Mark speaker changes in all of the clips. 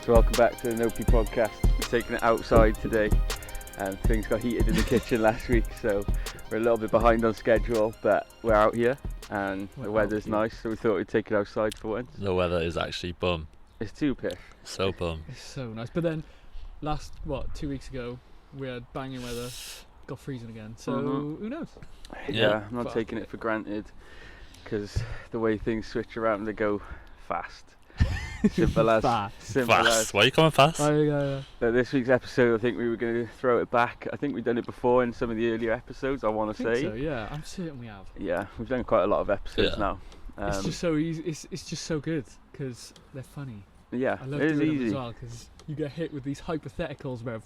Speaker 1: Welcome back to the Nobel podcast. We're taking it outside today, and things got heated in the kitchen last week, so we're a little bit behind on schedule, but we're out here and the weather's nice, so we thought we'd take it outside for once.
Speaker 2: The weather is actually bum.
Speaker 1: It's too pish.
Speaker 2: So bum.
Speaker 3: It's so nice. But then, 2 weeks ago, we had banging weather, got freezing again, so who knows?
Speaker 1: Yeah, I'm not taking it for granted, because the way things switch around, they go fast. Simple as.
Speaker 2: Fast. Why are you coming fast?
Speaker 1: This week's episode, I think we were going to throw it back. I think we've done it before in some of the earlier episodes, I want to say.
Speaker 3: So, yeah, I'm certain we have.
Speaker 1: Yeah, we've done quite a lot of episodes now.
Speaker 3: It's just so easy. It's just so good because they're funny.
Speaker 1: Yeah,
Speaker 3: I love
Speaker 1: it is
Speaker 3: doing
Speaker 1: easy.
Speaker 3: them as well because you get hit with these hypotheticals where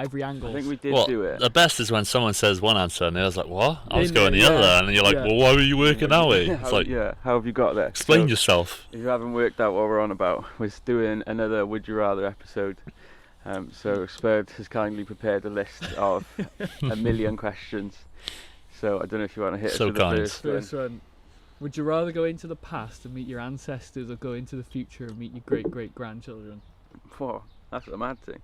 Speaker 3: every angle.
Speaker 1: I think we did do it.
Speaker 2: The best is when someone says one answer and they're like, "What? I was going the
Speaker 1: yeah.
Speaker 2: other," and then you're like, "Well, why were you working that way?" It's like,
Speaker 1: how have you got there?
Speaker 2: Explain yourself.
Speaker 1: If you haven't worked out what we're on about, we're doing another Would You Rather episode. So Spurd has kindly prepared a list of a million questions. So I don't know if you want to hit us with the first one.
Speaker 3: Would you rather go into the past and meet your ancestors or go into the future and meet your great-great-grandchildren?
Speaker 1: Whoa, that's a mad thing.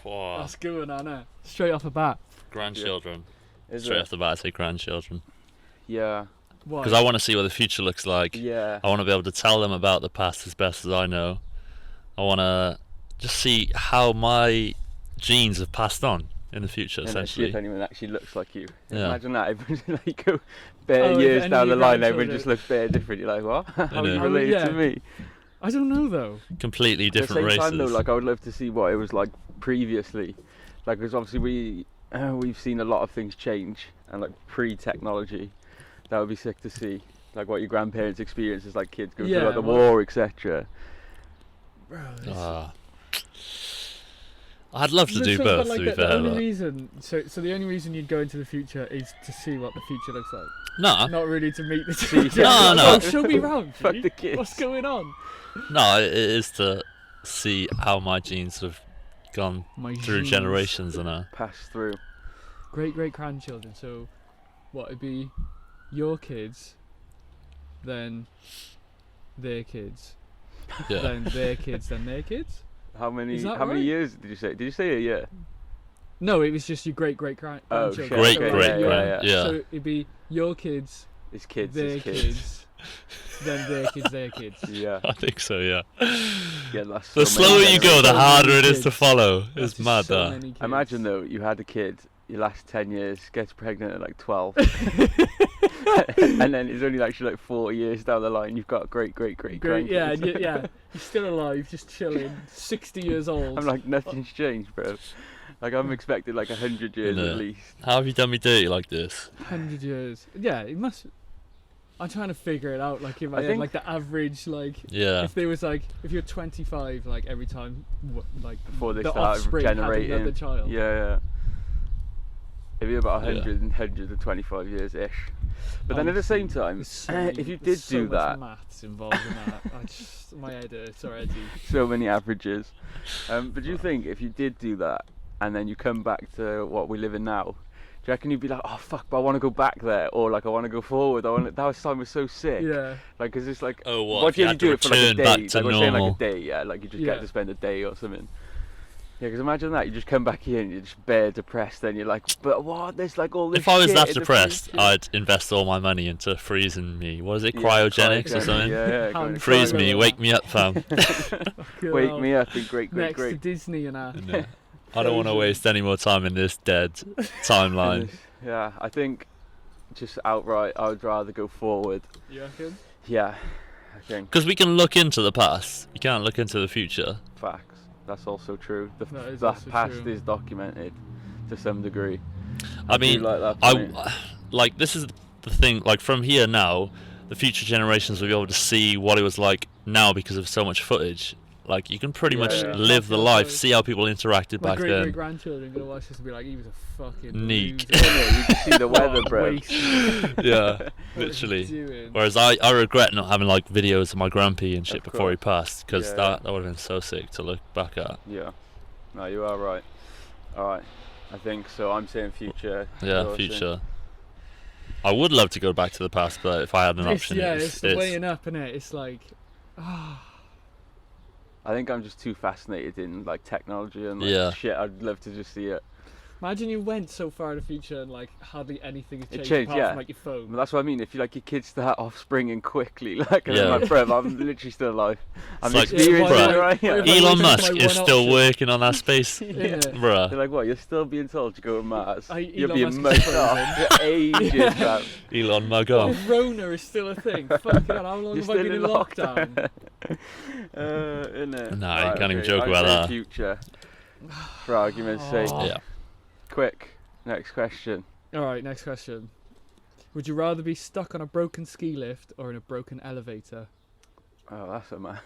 Speaker 3: That's good one, Anna. Straight off the bat.
Speaker 2: Grandchildren.
Speaker 1: Straight
Speaker 2: off the bat, I say grandchildren.
Speaker 1: Yeah.
Speaker 3: Why?
Speaker 2: Because I want to see what the future looks like.
Speaker 1: Yeah.
Speaker 2: I want to be able to tell them about the past as best as I know. I want to just see how my genes have passed on in the future, essentially.
Speaker 1: See if anyone actually looks like you.
Speaker 2: Yeah.
Speaker 1: Imagine that. Everyone like go bare years down the line, everyone just looks bare different. You're like, what? How are you related to me?
Speaker 3: I don't know though.
Speaker 2: Completely different
Speaker 1: races. At the same
Speaker 2: races.
Speaker 1: time though, I would love to see what it was like previously. Because obviously we've seen a lot of things change, and pre-technology, that would be sick to see. Like what your grandparents experienced as kids go through the war, etc.
Speaker 2: I'd love to do both, to be fair.
Speaker 3: The only reason you'd go into the future is to see what the future looks like.
Speaker 2: No.
Speaker 3: Not really to meet the future.
Speaker 2: No.
Speaker 3: Show me around.
Speaker 1: Fuck the kids.
Speaker 3: What's going on?
Speaker 2: No, it is to see how my genes have gone through generations and
Speaker 1: passed through.
Speaker 3: Great-great-grandchildren. So, it'd be your kids, then their kids, then their kids, then their kids?
Speaker 1: How many years did you say? Did you say a year?
Speaker 3: No, it was just your great-great-grandchildren.
Speaker 1: Oh, shit.
Speaker 2: Great-great-grand. Yeah.
Speaker 3: So it'd be your kids,
Speaker 1: his kids,
Speaker 3: their kids, then their kids, their kids.
Speaker 1: Yeah.
Speaker 2: I think so, yeah.
Speaker 1: That's
Speaker 2: the slower you go, the harder it is to follow. It's mad, that.
Speaker 1: Imagine, though, you had a kid, you last 10 years, gets pregnant at 12. And then it's only actually 40 years down the line, you've got great-great-great-grandkids.
Speaker 3: Yeah. You're still alive, just chilling, 60 years old.
Speaker 1: I'm nothing's changed, bro. I'm expecting 100 years at least.
Speaker 2: How have you done me dirty like this?
Speaker 3: 100 years. Yeah, it must. I'm trying to figure it out. In my head, the average, if there was if you're 25, every time,
Speaker 1: before they
Speaker 3: the
Speaker 1: start
Speaker 3: offspring
Speaker 1: generating
Speaker 3: another child.
Speaker 1: Yeah. It'd be about 100 to 25 years ish. But then at the same time, if you did do that,
Speaker 3: maths involved in that. My head hurts already.
Speaker 1: So many averages. But do you think if you did do that and then you come back to what we live in now, do you reckon you'd be like, oh fuck, but I want to go back there, or I want to go forward? That time was so sick.
Speaker 3: Yeah.
Speaker 1: Because it's
Speaker 2: what
Speaker 1: if you had to do it for a day?
Speaker 2: Back to
Speaker 1: we're
Speaker 2: normal.
Speaker 1: saying a day, you just get to spend a day or something. Yeah, because imagine that, you just come back here and you're just bare depressed, then you're like, but what, there's all this
Speaker 2: If I was
Speaker 1: shit
Speaker 2: that
Speaker 1: in the
Speaker 2: depressed,
Speaker 1: future.
Speaker 2: I'd invest all my money into freezing me. What is it, cryogenics or something?
Speaker 1: Yeah.
Speaker 2: Freeze me, wake me up, fam.
Speaker 1: Wake me up and great.
Speaker 3: Next to Disney and that.
Speaker 2: No. I don't want to waste any more time in this dead timeline.
Speaker 1: Yeah, I think just outright, I would rather go forward.
Speaker 3: You reckon?
Speaker 1: Yeah, I think.
Speaker 2: Because we can look into the past, you can't look into the future.
Speaker 1: Facts. That's also true. The past
Speaker 3: true.
Speaker 1: is documented to some degree.
Speaker 2: I mean,
Speaker 1: this
Speaker 2: is the thing. From here now, the future generations will be able to see what it was like now because of so much footage. You can pretty much live the life, see how people interacted back then.
Speaker 3: My great-grandchildren are going to watch this and be like, he was a fucking
Speaker 2: Neek.
Speaker 1: You can see the weather, bro.
Speaker 2: Yeah, literally. Whereas I regret not having videos of my grampy and shit before he passed, because that would have been so sick to look back at.
Speaker 1: Yeah. No, you are right. Alright. I think so. I'm saying future.
Speaker 2: Yeah, future. I would love to go back to the past, but if I had an option,
Speaker 3: it's the weighing up, innit? It's
Speaker 1: I think I'm just too fascinated in like technology and like, shit. I'd love to just see it.
Speaker 3: Imagine you went so far in the future and like hardly anything has changed apart
Speaker 1: yeah.
Speaker 3: from like your phone.
Speaker 1: Well, that's what I mean. If you like your kids start offspringing quickly, like my friend, I'm literally still alive. I'm
Speaker 2: like,
Speaker 1: experiencing it right here.
Speaker 2: Elon Musk is still working on that space, bruh.
Speaker 1: You're like, what? You're still being told to go to Mars? You're
Speaker 3: Elon
Speaker 1: being mugged off for ages, man.
Speaker 2: Elon mug off.
Speaker 3: Rona is still a thing. Fucking hell, how long have I been in lockdown?
Speaker 1: Innit?
Speaker 2: Nah, you can't even joke about that.
Speaker 1: Future, for argument's sake.
Speaker 2: Yeah.
Speaker 1: Quick, next question.
Speaker 3: Alright, next question. Would you rather be stuck on a broken ski lift or in a broken elevator?
Speaker 1: Oh, that's a man.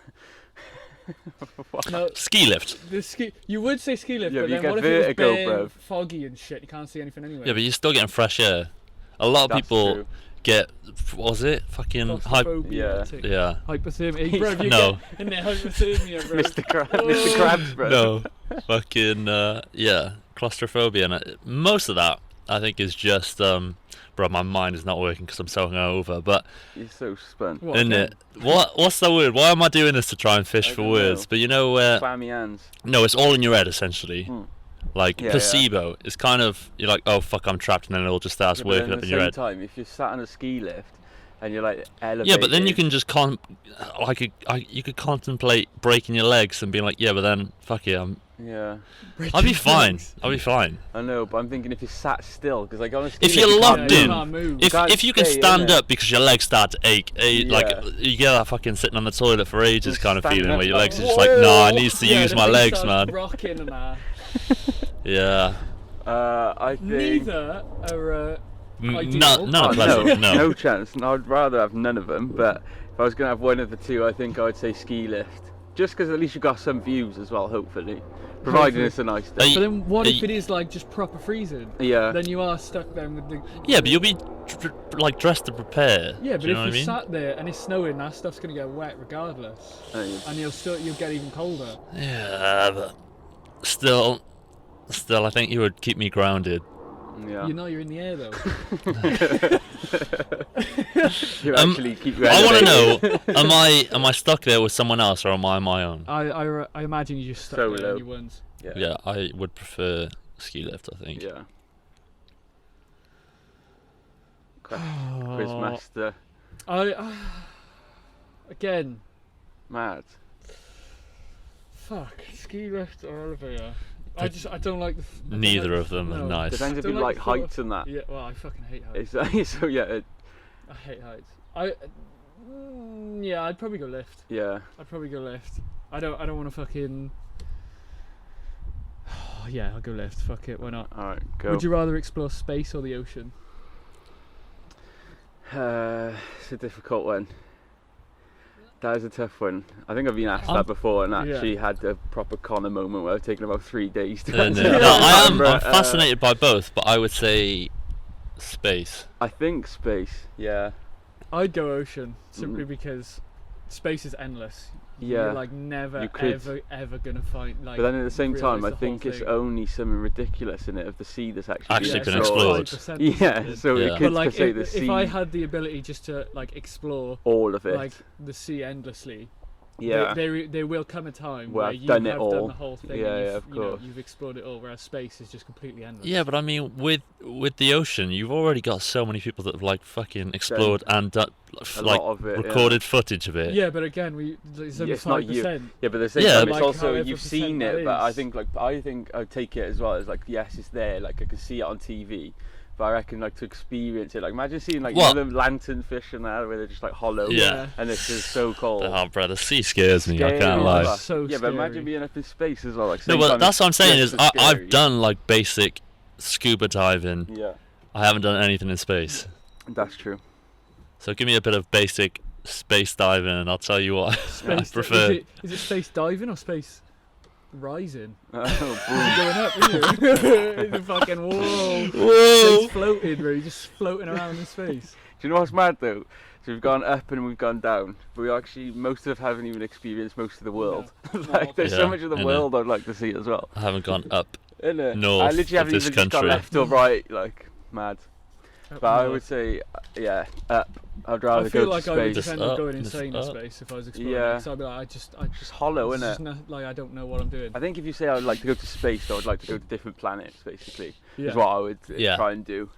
Speaker 3: No,
Speaker 2: ski lift.
Speaker 3: You would say ski lift,
Speaker 1: yeah,
Speaker 3: but then
Speaker 1: what
Speaker 3: if it was bare, foggy and shit? You can't see anything anyway.
Speaker 2: Yeah, but you're still getting fresh air. A lot of people get, what was it? Fucking
Speaker 3: hypothermia.
Speaker 2: Yeah.
Speaker 3: Hypothermia. Bro,
Speaker 2: no.
Speaker 3: In there, hypothermia, bro.
Speaker 1: Mr. Krabs, bro.
Speaker 2: No. Fucking, claustrophobia. And most of that, I think, is just, bro, my mind is not working because I'm so hungover, but...
Speaker 1: You're so spun.
Speaker 2: Isn't it? What's the word? Why am I doing this to try and fish for words? But you know where...
Speaker 1: Clammy hands.
Speaker 2: No, it's all in your head, essentially. Like, placebo. It's kind of, you're like, oh, fuck, I'm trapped, and then it'll just start working up in your head.
Speaker 1: At the same time, if you're sat on a ski lift, and you're like elevated...
Speaker 2: Yeah, but then you can just you could contemplate breaking your legs and being like, yeah, but then, fuck it, I'll be fine.
Speaker 1: I know, but I'm thinking if you're sat still, because like on a ski
Speaker 2: if you're locked in,
Speaker 3: you
Speaker 2: if you can stand up because your legs start to ache, like you get that fucking sitting on the toilet for ages kind of feeling where your legs are just like, nah, I need to use my legs, man.
Speaker 3: Rocking and that.
Speaker 2: Yeah.
Speaker 1: I think
Speaker 3: neither are
Speaker 2: none are pleasant.
Speaker 1: No chance. I'd rather have none of them. But if I was gonna have one of the two, I think I would say ski lift. Just because at least you've got some views as well, hopefully. Providing it's a nice day.
Speaker 3: But then what if it is like just proper freezing?
Speaker 1: Yeah.
Speaker 3: Then you are stuck there with the...
Speaker 2: Yeah, but you'll be like dressed to prepare.
Speaker 3: Yeah, but if you're sat there and it's snowing, that stuff's going to get wet regardless. And you'll get even colder.
Speaker 2: Yeah, but still, I think you would keep me grounded.
Speaker 1: Yeah.
Speaker 3: You know you're in the air though.
Speaker 1: You actually keep your
Speaker 2: I want to know, am I stuck there with someone else or am I on my own?
Speaker 3: I imagine you just stuck there on your ones.
Speaker 2: Yeah, I would prefer ski lift, I think.
Speaker 1: Yeah. Quizmaster.
Speaker 3: Again.
Speaker 1: Mad.
Speaker 3: Fuck, ski lift or elevator. I don't like the...
Speaker 2: Neither of them are nice.
Speaker 1: Depends if you like heights and that.
Speaker 3: Yeah, well, I fucking hate heights.
Speaker 1: So yeah.
Speaker 3: I hate heights. I'd probably go lift.
Speaker 1: Yeah.
Speaker 3: I'd probably go lift. I don't want to fucking... Oh, yeah, I'll go lift. Fuck it, why not?
Speaker 1: Alright, go.
Speaker 3: Would you rather explore space or the ocean?
Speaker 1: It's a difficult one. That is a tough one. I think I've been asked that before and actually had a proper Connor moment where I've taken about 3 days to answer.
Speaker 2: I'm fascinated by both, but I would say space.
Speaker 1: I think space, yeah.
Speaker 3: I'd go ocean, simply because space is endless.
Speaker 1: Yeah.
Speaker 3: You're like never, ever gonna find like...
Speaker 1: But then at the same time, I think it's only something ridiculous in it of the sea that's actually
Speaker 2: been explored.
Speaker 1: Yeah, so it could
Speaker 3: like
Speaker 1: say the sea...
Speaker 3: If I had the ability just to like explore...
Speaker 1: all of it.
Speaker 3: Like the sea endlessly...
Speaker 1: Yeah.
Speaker 3: There will come a time where you
Speaker 1: done
Speaker 3: have
Speaker 1: all.
Speaker 3: done the whole thing.
Speaker 1: Yeah,
Speaker 3: and
Speaker 1: of course.
Speaker 3: You've explored it all, whereas space is just completely endless.
Speaker 2: Yeah, but I mean, with the ocean, you've already got so many people that have like fucking explored and done like recorded footage of it.
Speaker 3: Yeah, but again, it's only 5%.
Speaker 1: Yeah, but at the same time, it's also you've seen it. But I think I take it as well as like, yes, it's there. Like I can see it on TV. But I reckon like to experience it, like imagine seeing like the lantern fish and that where they're just like hollow, and it's just so cold.
Speaker 2: Oh, bro, the sea scares me. I can't lie.
Speaker 3: So
Speaker 1: yeah, but imagine being up in space as well. Like
Speaker 2: no, but that's what I'm saying is I've done like basic scuba diving.
Speaker 1: Yeah.
Speaker 2: I haven't done anything in space.
Speaker 1: That's true.
Speaker 2: So give me a bit of basic space diving, and I'll tell you what I prefer.
Speaker 3: Is it space diving or space rising?
Speaker 1: Oh,
Speaker 3: going up, isn't it? It's a fucking whoa. It's floating, bro. You're just floating around in space.
Speaker 1: Do you know what's mad though? So we've gone up and we've gone down, but we actually most of us haven't even experienced most of the world. Like there's so much of the world I'd like to see as well.
Speaker 2: I haven't gone up
Speaker 1: north
Speaker 2: I literally haven't
Speaker 1: even just gone left or right. Like mad. But I would say, up. I'd rather go to space.
Speaker 3: I feel like I would just end up going insane in space if I was exploring.
Speaker 1: Yeah.
Speaker 3: So I'd be like, just
Speaker 1: hollow, isn't it?
Speaker 3: Like I don't know what I'm doing.
Speaker 1: I think if you say I would like to go to space, I would like to go to different planets. Basically, is what I would try and do.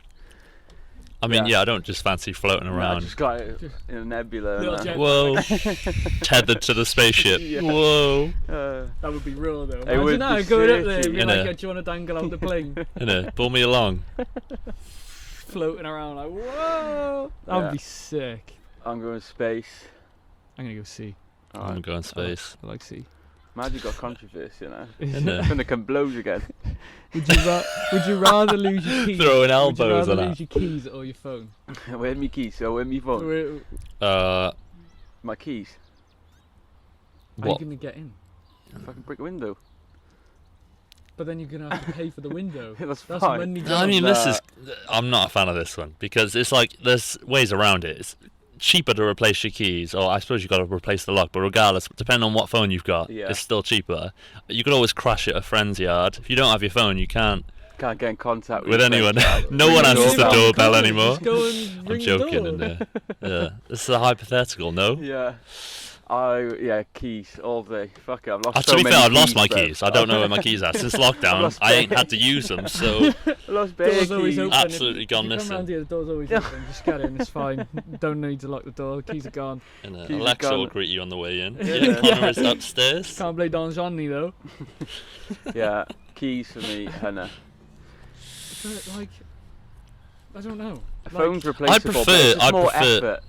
Speaker 2: I mean, I don't just fancy floating around.
Speaker 1: Just like in a nebula.
Speaker 2: Whoa. Tethered to the spaceship. Whoa.
Speaker 3: That would be real though. Imagine that, going up there and being like, do you want to dangle out the plane?
Speaker 2: Pull me along.
Speaker 3: Floating around like, whoa. That would be sick.
Speaker 1: I'm going to space.
Speaker 3: I'm going to go sea.
Speaker 2: I'm going space.
Speaker 3: I like sea.
Speaker 1: Imagine got controversy, It's gonna come blows again.
Speaker 3: Would you rather lose your keys?
Speaker 2: Throwing elbows on that.
Speaker 3: Would you rather lose your keys or your phone?
Speaker 1: Where my keys? So where my phone? My keys.
Speaker 3: How are you gonna get in?
Speaker 1: Fucking brick window.
Speaker 3: But then you're gonna have to pay for the window.
Speaker 1: That's fine.
Speaker 3: Money.
Speaker 2: I mean, I'm not a fan of this one because it's like there's ways around it. It's cheaper to replace your keys, or I suppose you've got to replace the lock, but regardless, depending on what phone you've got, it's still cheaper. You could always crash at a friend's yard. If you don't have your phone, you can't
Speaker 1: get in contact
Speaker 2: with anyone. No one answers the doorbell anymore.
Speaker 3: Just go and ring
Speaker 2: I'm joking. This is a hypothetical, no?
Speaker 1: Keys all day. Fuck it, I've lost
Speaker 2: to be fair, I've lost my keys. I don't know where my keys are. Since lockdown, I ain't had to use them, so...
Speaker 1: lost bare keys.
Speaker 2: Absolutely gone missing.
Speaker 3: Come around here, the door's always open. Just get in, it's fine. Don't need to lock the door, keys are gone.
Speaker 2: Alexa will greet you on the way in. Connor is upstairs.
Speaker 3: Can't play Don Johnny, though.
Speaker 1: Keys for me, Hannah.
Speaker 3: But, like... I don't know.
Speaker 1: A phone's replaceable,
Speaker 2: I
Speaker 1: more
Speaker 2: prefer...
Speaker 1: effort.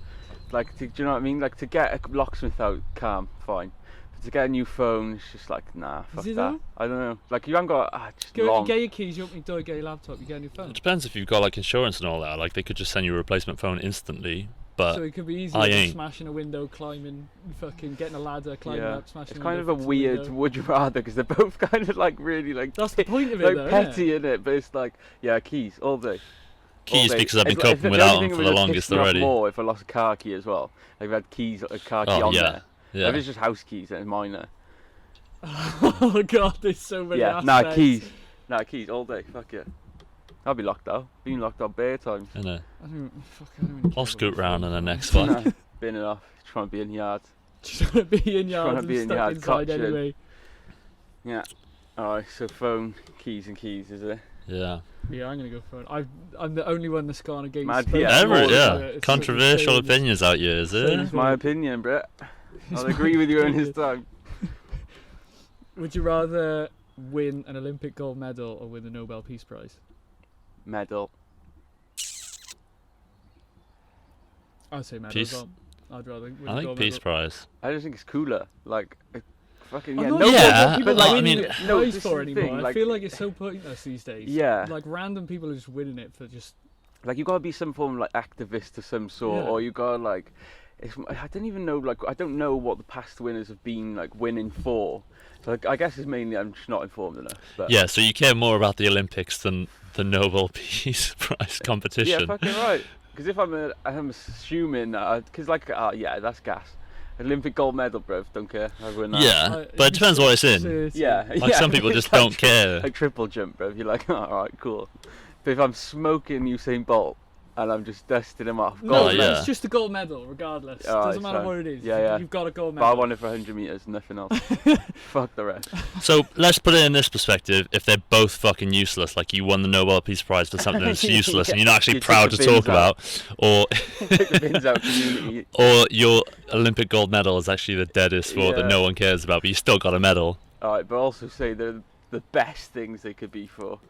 Speaker 1: Like, do you know what I mean? Like, to get a locksmith out, calm, fine. But to get a new phone, it's just like, nah, fuck that.
Speaker 3: Though?
Speaker 1: I don't know. Like, you haven't got,
Speaker 3: you get your keys, you open your door, you get your laptop, you get a new phone.
Speaker 2: It depends if you've got, like, insurance and all that. Like, they could just send you a replacement phone instantly, but
Speaker 3: so it could be easier than smashing a window, climbing, fucking getting a ladder, climbing up, smashing
Speaker 1: a window. It's kind of a weird would you rather, because they're both kind of, like, really, like...
Speaker 3: That's the point of it,
Speaker 1: like, petty, innit? But it's like, keys, all day.
Speaker 2: Keys, because I've been coping without them for the longest already.
Speaker 1: More if I lost a car key as well. Like, I've had keys, a car key on there. If it's just house keys, then it's minor.
Speaker 3: Oh god, there's so many aspects.
Speaker 1: Keys all day. Fuck yeah. I'll be locked out. Been locked out bare times.
Speaker 2: I know.
Speaker 3: I don't really
Speaker 2: I'll scoot round in the next one.
Speaker 1: Bin it off. Trying to be in yard.
Speaker 3: Trying to be in yard. Trying to be in yard. Inside anyway.
Speaker 1: Yeah. Alright, so phone, keys, is it?
Speaker 2: Yeah.
Speaker 3: Yeah, I'm gonna go for it. I'm the only one that's gone against.
Speaker 2: Controversial opinions out here, is it?
Speaker 1: It's my opinion, Brett. I'll agree with you on this time.
Speaker 3: Would you rather win an Olympic gold medal or win the Nobel Peace Prize?
Speaker 1: Medal.
Speaker 3: I'd say medal.
Speaker 2: Peace.
Speaker 3: As well. I'd rather win
Speaker 2: I think Peace Prize.
Speaker 1: I just think it's cooler. Like. Fucking
Speaker 3: but
Speaker 2: I mean,
Speaker 3: no for anymore. I feel like it's so pointless these days.
Speaker 1: Yeah,
Speaker 3: like random people are just winning it for just.
Speaker 1: Like you gotta be some form of like activist of some sort, or you gotta like. I don't even know. Like I don't know what the past winners have been like winning for. So like, I guess it's mainly I'm just not informed enough. But.
Speaker 2: Yeah, so you care more about the Olympics than the Nobel Peace Prize competition.
Speaker 1: Yeah, fucking right. Because if I'm assuming because that's gas. Olympic gold medal, bruv. Don't care. I win that.
Speaker 2: Yeah, but it depends what it's in.
Speaker 1: Like
Speaker 2: some people just don't care.
Speaker 1: Like triple jump, bruv. You're like, alright, cool. But if I'm smoking Usain Bolt and I'm just dusting him off,
Speaker 3: it's just a gold medal, regardless. Doesn't matter what it is. You've got a gold medal.
Speaker 1: But I won it for 100 meters, nothing else. Fuck the rest.
Speaker 2: So let's put it in this perspective: if they're both fucking useless, like you won the Nobel Peace Prize for something that's useless and you're not actually proud to talk about, or or your Olympic gold medal is actually the deadest sport that no one cares about, but you still got a medal.
Speaker 1: Alright, but also say they're the best things they could be for.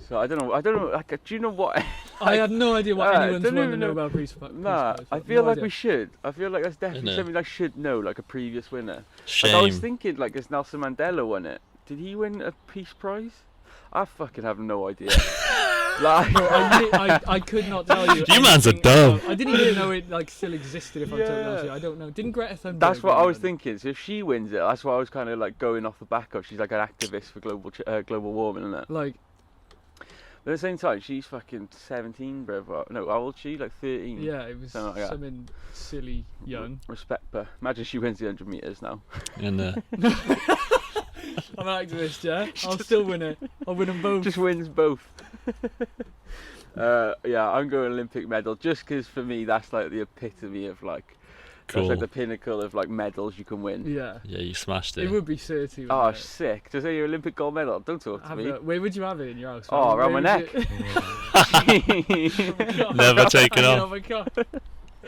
Speaker 1: So I don't know. Like, do you know what?
Speaker 3: I had no idea what anyone's won the Nobel Peace Prize.
Speaker 1: Nah, I feel like we should. I feel like that's definitely something I should know, like a previous winner.
Speaker 2: Shame.
Speaker 1: Like, I was thinking, like, as Nelson Mandela won it. Did he win a peace prize? I fucking have no idea. Like,
Speaker 3: I could not tell you.
Speaker 2: You man's a dove.
Speaker 3: I didn't even know it like still existed. If I'm totally honest, I don't know. Didn't Greta Thunberg?
Speaker 1: That's what I was thinking. So if she wins it, that's what I was kind of like going off the back of. She's like an activist for global warming, isn't it?
Speaker 3: Like.
Speaker 1: But at the same time, she's fucking 17, bro. No, how old is she? Like 13?
Speaker 3: Yeah, it was something silly young.
Speaker 1: Respect her. Imagine she wins the 100 meters now.
Speaker 2: And
Speaker 3: I'm an activist, yeah? I'll still win it. I'll win them both.
Speaker 1: Just wins both. Yeah, I'm going Olympic medal just because for me that's like the epitome of like.
Speaker 2: Cool.
Speaker 1: That's like the pinnacle of like medals you can win.
Speaker 3: Yeah.
Speaker 2: Yeah, you smashed it.
Speaker 3: It would be certain.
Speaker 1: Oh, sick! To say your Olympic gold medal, don't talk to me.
Speaker 3: Where would you have it in your house?
Speaker 1: Oh, around my neck.
Speaker 2: Never take it off.
Speaker 3: Oh my god.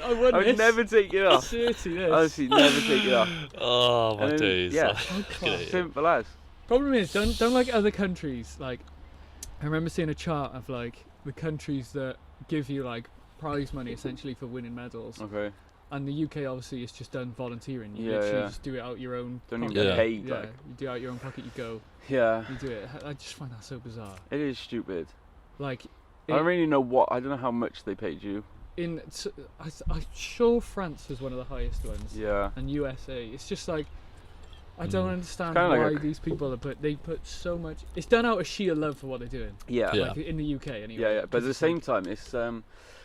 Speaker 3: I
Speaker 1: would never take it off.
Speaker 3: Honestly,
Speaker 1: never take it off.
Speaker 2: Oh my days.
Speaker 1: Yeah, simple as.
Speaker 3: Problem is, don't like other countries. Like, I remember seeing a chart of like the countries that give you like prize money essentially for winning medals.
Speaker 1: Okay.
Speaker 3: And the UK obviously is just done volunteering. You literally just do it out your own.
Speaker 1: Don't even get paid.
Speaker 3: Yeah, you do it out your own pocket. You go.
Speaker 1: Yeah.
Speaker 3: You do it. I just find that so bizarre.
Speaker 1: It is stupid.
Speaker 3: Like,
Speaker 1: I don't really know what. I don't know how much they paid you.
Speaker 3: I'm sure France was one of the highest ones.
Speaker 1: Yeah.
Speaker 3: And USA. It's just like, I don't understand why these people they put so much. It's done out of sheer love for what they're doing.
Speaker 1: Yeah.
Speaker 3: Like in the UK anyway.
Speaker 1: Yeah. But at the same time, it's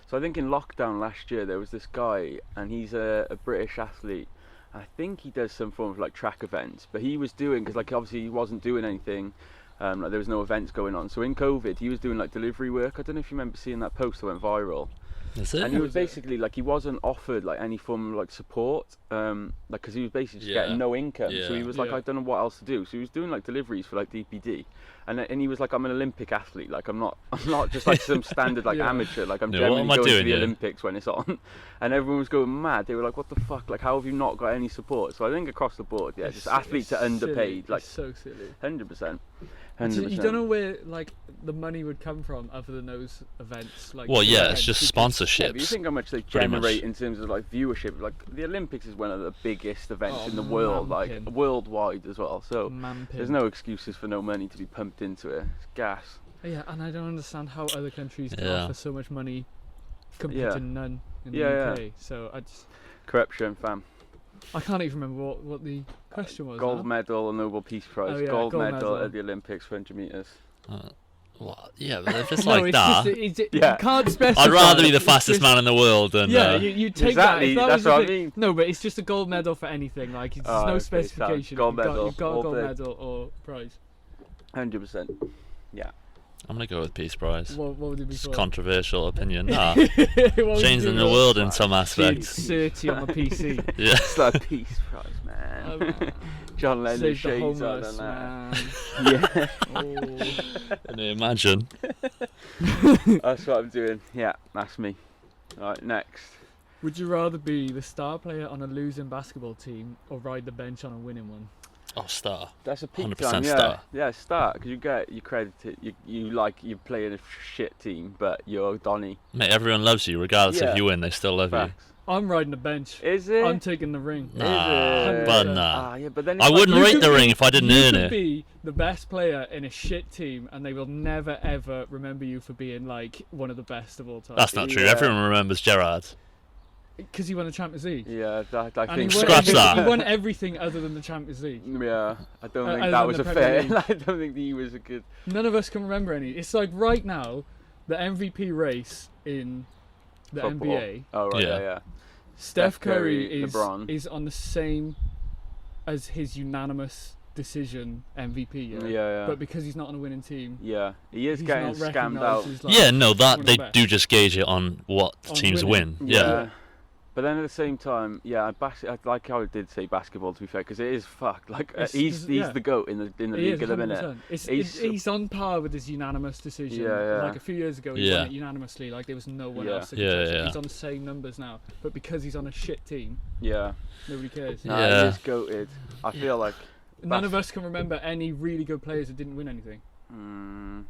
Speaker 1: So I think in lockdown last year there was this guy, and he's a British athlete. I think he does some form of like track events, but he was doing because like obviously he wasn't doing anything. Like there was no events going on. So in COVID, he was doing like delivery work. I don't know if you remember seeing that post that went viral.
Speaker 2: That's it.
Speaker 1: And he was basically like he wasn't offered like any form of like support, like because he was basically just getting no income. So he was like, I don't know what else to do. So he was doing like deliveries for like DPD, and he was like, I'm an Olympic athlete. Like I'm not just like some standard like amateur. Like I'm generally going to the Olympics when it's on. And everyone was going mad. They were like, what the fuck? Like how have you not got any support? So I think across the board, just athletes are underpaid. Like
Speaker 3: it's so silly.
Speaker 1: 100%.
Speaker 3: You don't know where like the money would come from other than those events. Like,
Speaker 2: well, yeah, it's just sponsorships.
Speaker 1: Yeah, but you think how much they generate in terms of like viewership. Like the Olympics is one of the biggest events in the world, like worldwide as well. So there's no excuses for no money to be pumped into it. It's gas.
Speaker 3: Yeah, and I don't understand how other countries can offer so much money compared to none in the UK.
Speaker 1: Yeah.
Speaker 3: So I just
Speaker 1: corruption, fam.
Speaker 3: I can't even remember what the question was.
Speaker 1: Gold medal or Nobel Peace Prize.
Speaker 3: Oh, yeah,
Speaker 1: gold medal at the Olympics, 100 metres.
Speaker 2: What? Yeah, but if it's like that,
Speaker 3: you can't specify.
Speaker 2: I'd rather be the fastest man in the world than.
Speaker 3: Yeah, you take
Speaker 1: exactly,
Speaker 3: that.
Speaker 1: That's what I mean.
Speaker 3: No, but it's just a gold medal for anything. Like there's no specification.
Speaker 1: Gold medal.
Speaker 3: You've got a gold medal or prize.
Speaker 1: 100%. Yeah.
Speaker 2: I'm gonna go with Peace Prize.
Speaker 3: What would it be
Speaker 2: it's
Speaker 3: for?
Speaker 2: Controversial opinion. Changing the world in some aspects.
Speaker 3: 30 on my PC.
Speaker 2: Yeah.
Speaker 1: It's like Peace Prize, man. John Lennon shades on that. Yeah.
Speaker 2: Can you imagine?
Speaker 1: That's what I'm doing. Yeah, that's me. Alright, next.
Speaker 3: Would you rather be the star player on a losing basketball team or ride the bench on a winning one?
Speaker 2: Oh, star.
Speaker 1: That's a peak
Speaker 2: 100%
Speaker 1: time, yeah.
Speaker 2: star.
Speaker 1: Yeah, star, because you get you credited. You play in a shit team, but you're Donny.
Speaker 2: Mate, everyone loves you, regardless if you win. They still love you.
Speaker 3: I'm riding the bench.
Speaker 1: Is it?
Speaker 3: I'm taking the ring.
Speaker 2: Nah, but nah.
Speaker 1: Yeah, but then
Speaker 2: I wouldn't rate the ring if I didn't earn it.
Speaker 3: You could be the best player in a shit team, and they will never ever remember you for being like one of the best of all time.
Speaker 2: That's not true. Everyone remembers Gerrard.
Speaker 3: Because he won the Champions League.
Speaker 1: Yeah, I think.
Speaker 2: Scratch that.
Speaker 3: He won everything other than the Champions League.
Speaker 1: Yeah, I don't think that was a fair. I don't think he was a good.
Speaker 3: None of us can remember any. It's like right now, the MVP race in the
Speaker 1: Football.
Speaker 3: NBA.
Speaker 1: Oh right, yeah.
Speaker 3: Steph Curry
Speaker 1: LeBron.
Speaker 3: is on the same as his unanimous decision MVP.
Speaker 1: Yeah.
Speaker 3: But because he's not on a winning team.
Speaker 1: Yeah, he is getting scammed out.
Speaker 2: Yeah, no, that they do just gauge it on what teams win. Yeah.
Speaker 1: But then at the same time, I like how I did say basketball, to be fair, because it is fucked. Like he's the GOAT in the league at the minute.
Speaker 3: He's on par with his unanimous decision.
Speaker 1: Yeah.
Speaker 3: Like a few years ago, he won it unanimously. Like there was no one else that could touch it. He's on the same numbers now, but because he's on a shit team, nobody cares.
Speaker 1: He is GOAted. I feel like
Speaker 3: none of us can remember any really good players that didn't win anything. None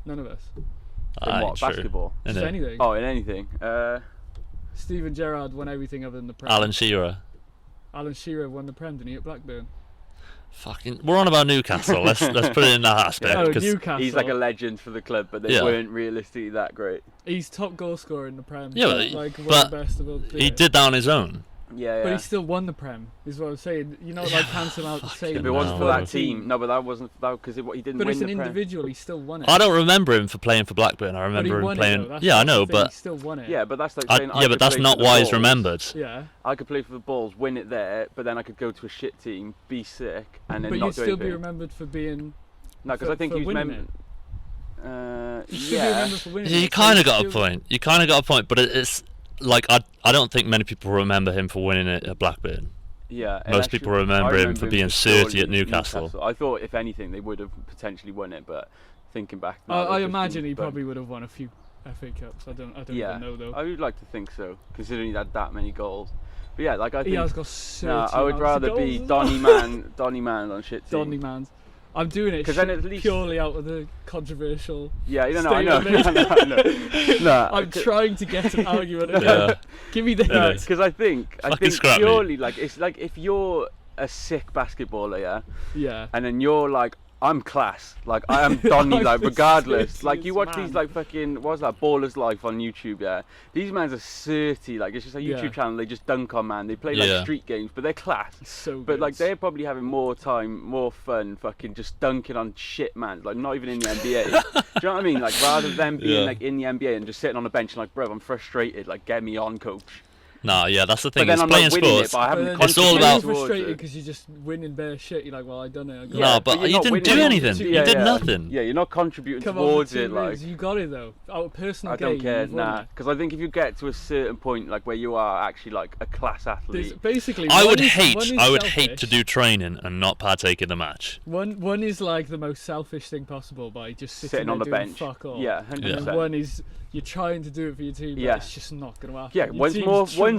Speaker 3: of us.
Speaker 1: In what?
Speaker 2: True.
Speaker 1: Basketball?
Speaker 3: Just anything.
Speaker 1: Oh, in anything.
Speaker 3: Steven Gerrard won everything other than the Prem.
Speaker 2: Alan Shearer.
Speaker 3: Alan Shearer won the Prem, didn't he, at Blackburn?
Speaker 2: Fucking, we're on about Newcastle. Let's put it in that aspect.
Speaker 3: Newcastle.
Speaker 1: He's like a legend for the club, but they weren't realistically that great.
Speaker 3: He's top goal scorer in the Prem.
Speaker 2: Yeah,
Speaker 3: like one of the best of all.
Speaker 2: He did that on his own.
Speaker 1: Yeah.
Speaker 3: But he still won the Prem, is what I'm saying. You know, like cancel out the same.
Speaker 1: If it wasn't for that team, no, but that wasn't because he didn't win the Prem.
Speaker 3: But it's an individual. He still won it.
Speaker 2: I don't remember him for playing for Blackburn. I remember him playing.
Speaker 3: I
Speaker 2: know, but
Speaker 3: he still won it.
Speaker 1: Yeah, but that's like saying
Speaker 2: but that's not why he's remembered.
Speaker 3: Yeah.
Speaker 1: I could play for the Bulls, win it there, but then I could go to a shit team, be sick, and then
Speaker 3: but
Speaker 1: not
Speaker 3: you'd
Speaker 1: do
Speaker 3: still
Speaker 1: anything.
Speaker 3: be remembered for being.
Speaker 1: No, because I think he was
Speaker 3: You should be remembered for winning.
Speaker 2: You kind of got a point. You kind of got a point, but it's like I don't think many people remember him for winning it at Blackburn.
Speaker 1: Yeah.
Speaker 2: Most people remember him for being 30 at Newcastle.
Speaker 1: I thought if anything they would have potentially won it, but thinking back,
Speaker 3: I imagine he probably would have won a few FA Cups. I don't even know though.
Speaker 1: I would like to think so, considering he had that many goals. But yeah, like I think
Speaker 3: he has got 30
Speaker 1: I would rather be Donny Man on shit team.
Speaker 3: Donny Man. I'm doing it
Speaker 1: then at least
Speaker 3: purely out of the controversial.
Speaker 1: Yeah, I know. No,
Speaker 3: I'm trying to get an argument. Give me this.
Speaker 1: Because I think purely like it's like if you're a sick basketballer, and then you're like, I'm class, like I am Donny, like regardless. Like you watch these like fucking what's that Ballers Life on YouTube, these mans are 30, like it's just a YouTube channel, they just dunk on, man. They play like street games, but they're class.
Speaker 3: So
Speaker 1: but
Speaker 3: good.
Speaker 1: like they're probably having more time, more fun, fucking just dunking on shit, man. Like not even in the NBA. Do you know what I mean? Like rather than being like in the NBA and just sitting on a bench, like bro, I'm frustrated. Like get me on, coach.
Speaker 2: No, yeah, that's the thing.
Speaker 1: But then I'm
Speaker 2: playing
Speaker 1: not winning
Speaker 2: sports.
Speaker 1: It, but I haven't
Speaker 2: it's all about
Speaker 3: frustrated because you're just winning bare shit. You're like, well, I done it.
Speaker 2: No, but you didn't do anything. You did nothing.
Speaker 1: Yeah, you're not contributing towards it. Like
Speaker 3: you got it though. Our personal
Speaker 1: I don't care, because I think if you get to a certain point, like where you are actually like a class athlete,
Speaker 3: basically,
Speaker 2: I would hate to do training and not partake in the match.
Speaker 3: One is like the most selfish thing possible by just sitting
Speaker 1: on the
Speaker 3: doing
Speaker 1: bench.
Speaker 3: Fuck all.
Speaker 1: Yeah, 100%.
Speaker 3: And one is you're trying to do it for your team, but it's just not going to happen.
Speaker 1: Yeah, one's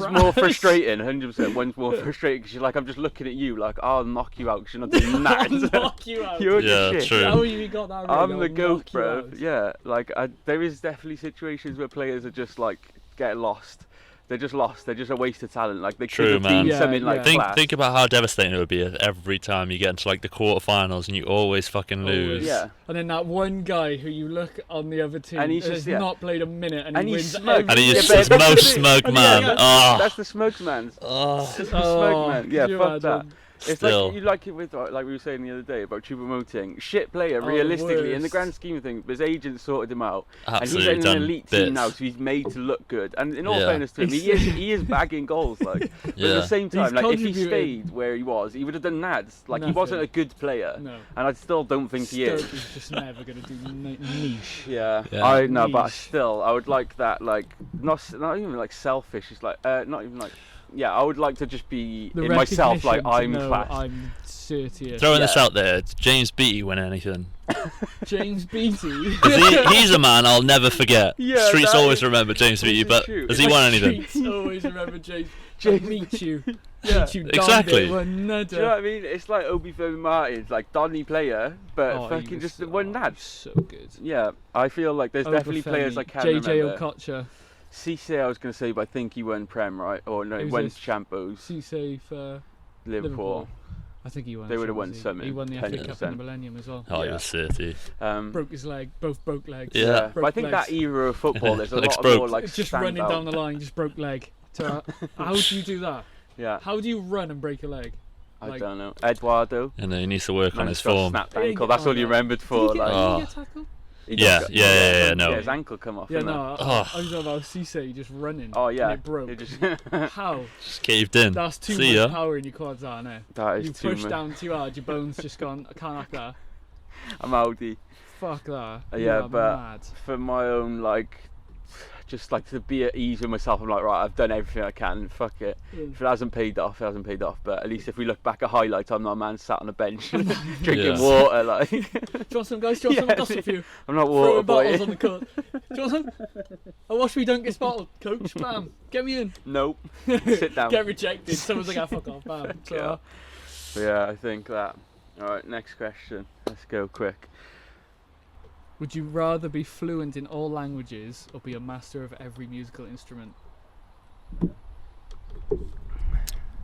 Speaker 1: more frustrating, 100%. One's more frustrating because you're like, I'm just looking at you, like, I'll knock you out because you're not doing that.
Speaker 3: I'll knock you out.
Speaker 1: You're the shit.
Speaker 2: True.
Speaker 3: How you got that right?
Speaker 1: I'm the goat, bro. Yeah, like, there is definitely situations where players are just, like, get lost. They're just lost. They're just a waste of talent. Like they could have been something like class.
Speaker 2: Think about how devastating it would be if every time you get into like the quarterfinals and you always fucking lose.
Speaker 1: Yeah.
Speaker 3: And then that one guy who you look on the other team and he's just not played a minute and he wins.
Speaker 2: And he's just the most smug man.
Speaker 1: That's the smug man. That's the smug man. Yeah, fuck that. It's like you like it with like we were saying the other day about promoting shit player realistically in the grand scheme of things. His agent sorted him out,
Speaker 2: Absolutely,
Speaker 1: and he's in an elite team now, so he's made to look good. And in all fairness to him, he is bagging goals. Like, but at the same time, like if he stayed where he was, he would have done nads. Like he wasn't a good player, and I still don't think he is.
Speaker 3: He's just never gonna do niche.
Speaker 1: I know, but still, I would like that. Like not even like selfish. It's like not even like. Yeah, I would like to just be in myself, like I'm class.
Speaker 3: I'm 30th.
Speaker 2: Throwing this out there, did James Beattie win anything?
Speaker 3: James Beattie?
Speaker 2: He's a man I'll never forget. Streets always remember James Beattie, but has he won anything?
Speaker 3: Streets always remember James. Meet you.
Speaker 2: Exactly.
Speaker 1: Do you know what I mean? It's like Obi Furman Martin's, like Donny player, but fucking just one lad.
Speaker 3: So good.
Speaker 1: Yeah, I feel like there's definitely players I can remember.
Speaker 3: JJ Okocha.
Speaker 1: Cisse, I was going to say, but I think he won Prem, right? Or no, he won Champos.
Speaker 3: Cisse for
Speaker 1: Liverpool.
Speaker 3: I think he won.
Speaker 1: They would have won something.
Speaker 3: He won the FA Cup in the Millennium as well.
Speaker 2: Oh, he was 30.
Speaker 3: Broke his leg. Both broke legs.
Speaker 2: Yeah.
Speaker 1: But I think that era of football, there's a lot more like
Speaker 3: just running down the line, just broke leg. How do you do that?
Speaker 1: Yeah.
Speaker 3: How do you run and break a leg?
Speaker 1: I don't know. Eduardo.
Speaker 2: And he needs to work on his form.
Speaker 1: Snapped ankle. That's all you remembered for.
Speaker 3: Did he get tackled?
Speaker 2: No.
Speaker 1: Yeah, his ankle come off.
Speaker 3: Yeah, no. I was talking about Cisse just running.
Speaker 1: Oh yeah,
Speaker 3: and it broke. How?
Speaker 2: Just caved in.
Speaker 3: That's too much power in your quads, aren't it?
Speaker 1: That is
Speaker 3: you
Speaker 1: too much.
Speaker 3: You push down too hard, your bones just gone. I can't hack that.
Speaker 1: I'm Audi.
Speaker 3: Fuck that.
Speaker 1: Yeah, but
Speaker 3: mad.
Speaker 1: For my own just like to be at ease with myself, I'm like, right, I've done everything I can. Fuck it. If it hasn't paid off, it hasn't paid off. But at least if we look back at highlights, I'm not a man sat on a bench drinking water. Like,
Speaker 3: do you want some, guys? Do you want some gossip for you?
Speaker 1: I'm not water boy.
Speaker 3: Bottles on the court. Do you want some? I watch me dunk this bottle, coach. Bam, get me in.
Speaker 1: Nope. Sit down.
Speaker 3: Get rejected. Someone's like, fuck off, bam. So,
Speaker 1: yeah, I think that. All right, next question. Let's go quick.
Speaker 3: Would you rather be fluent in all languages or be a master of every musical instrument?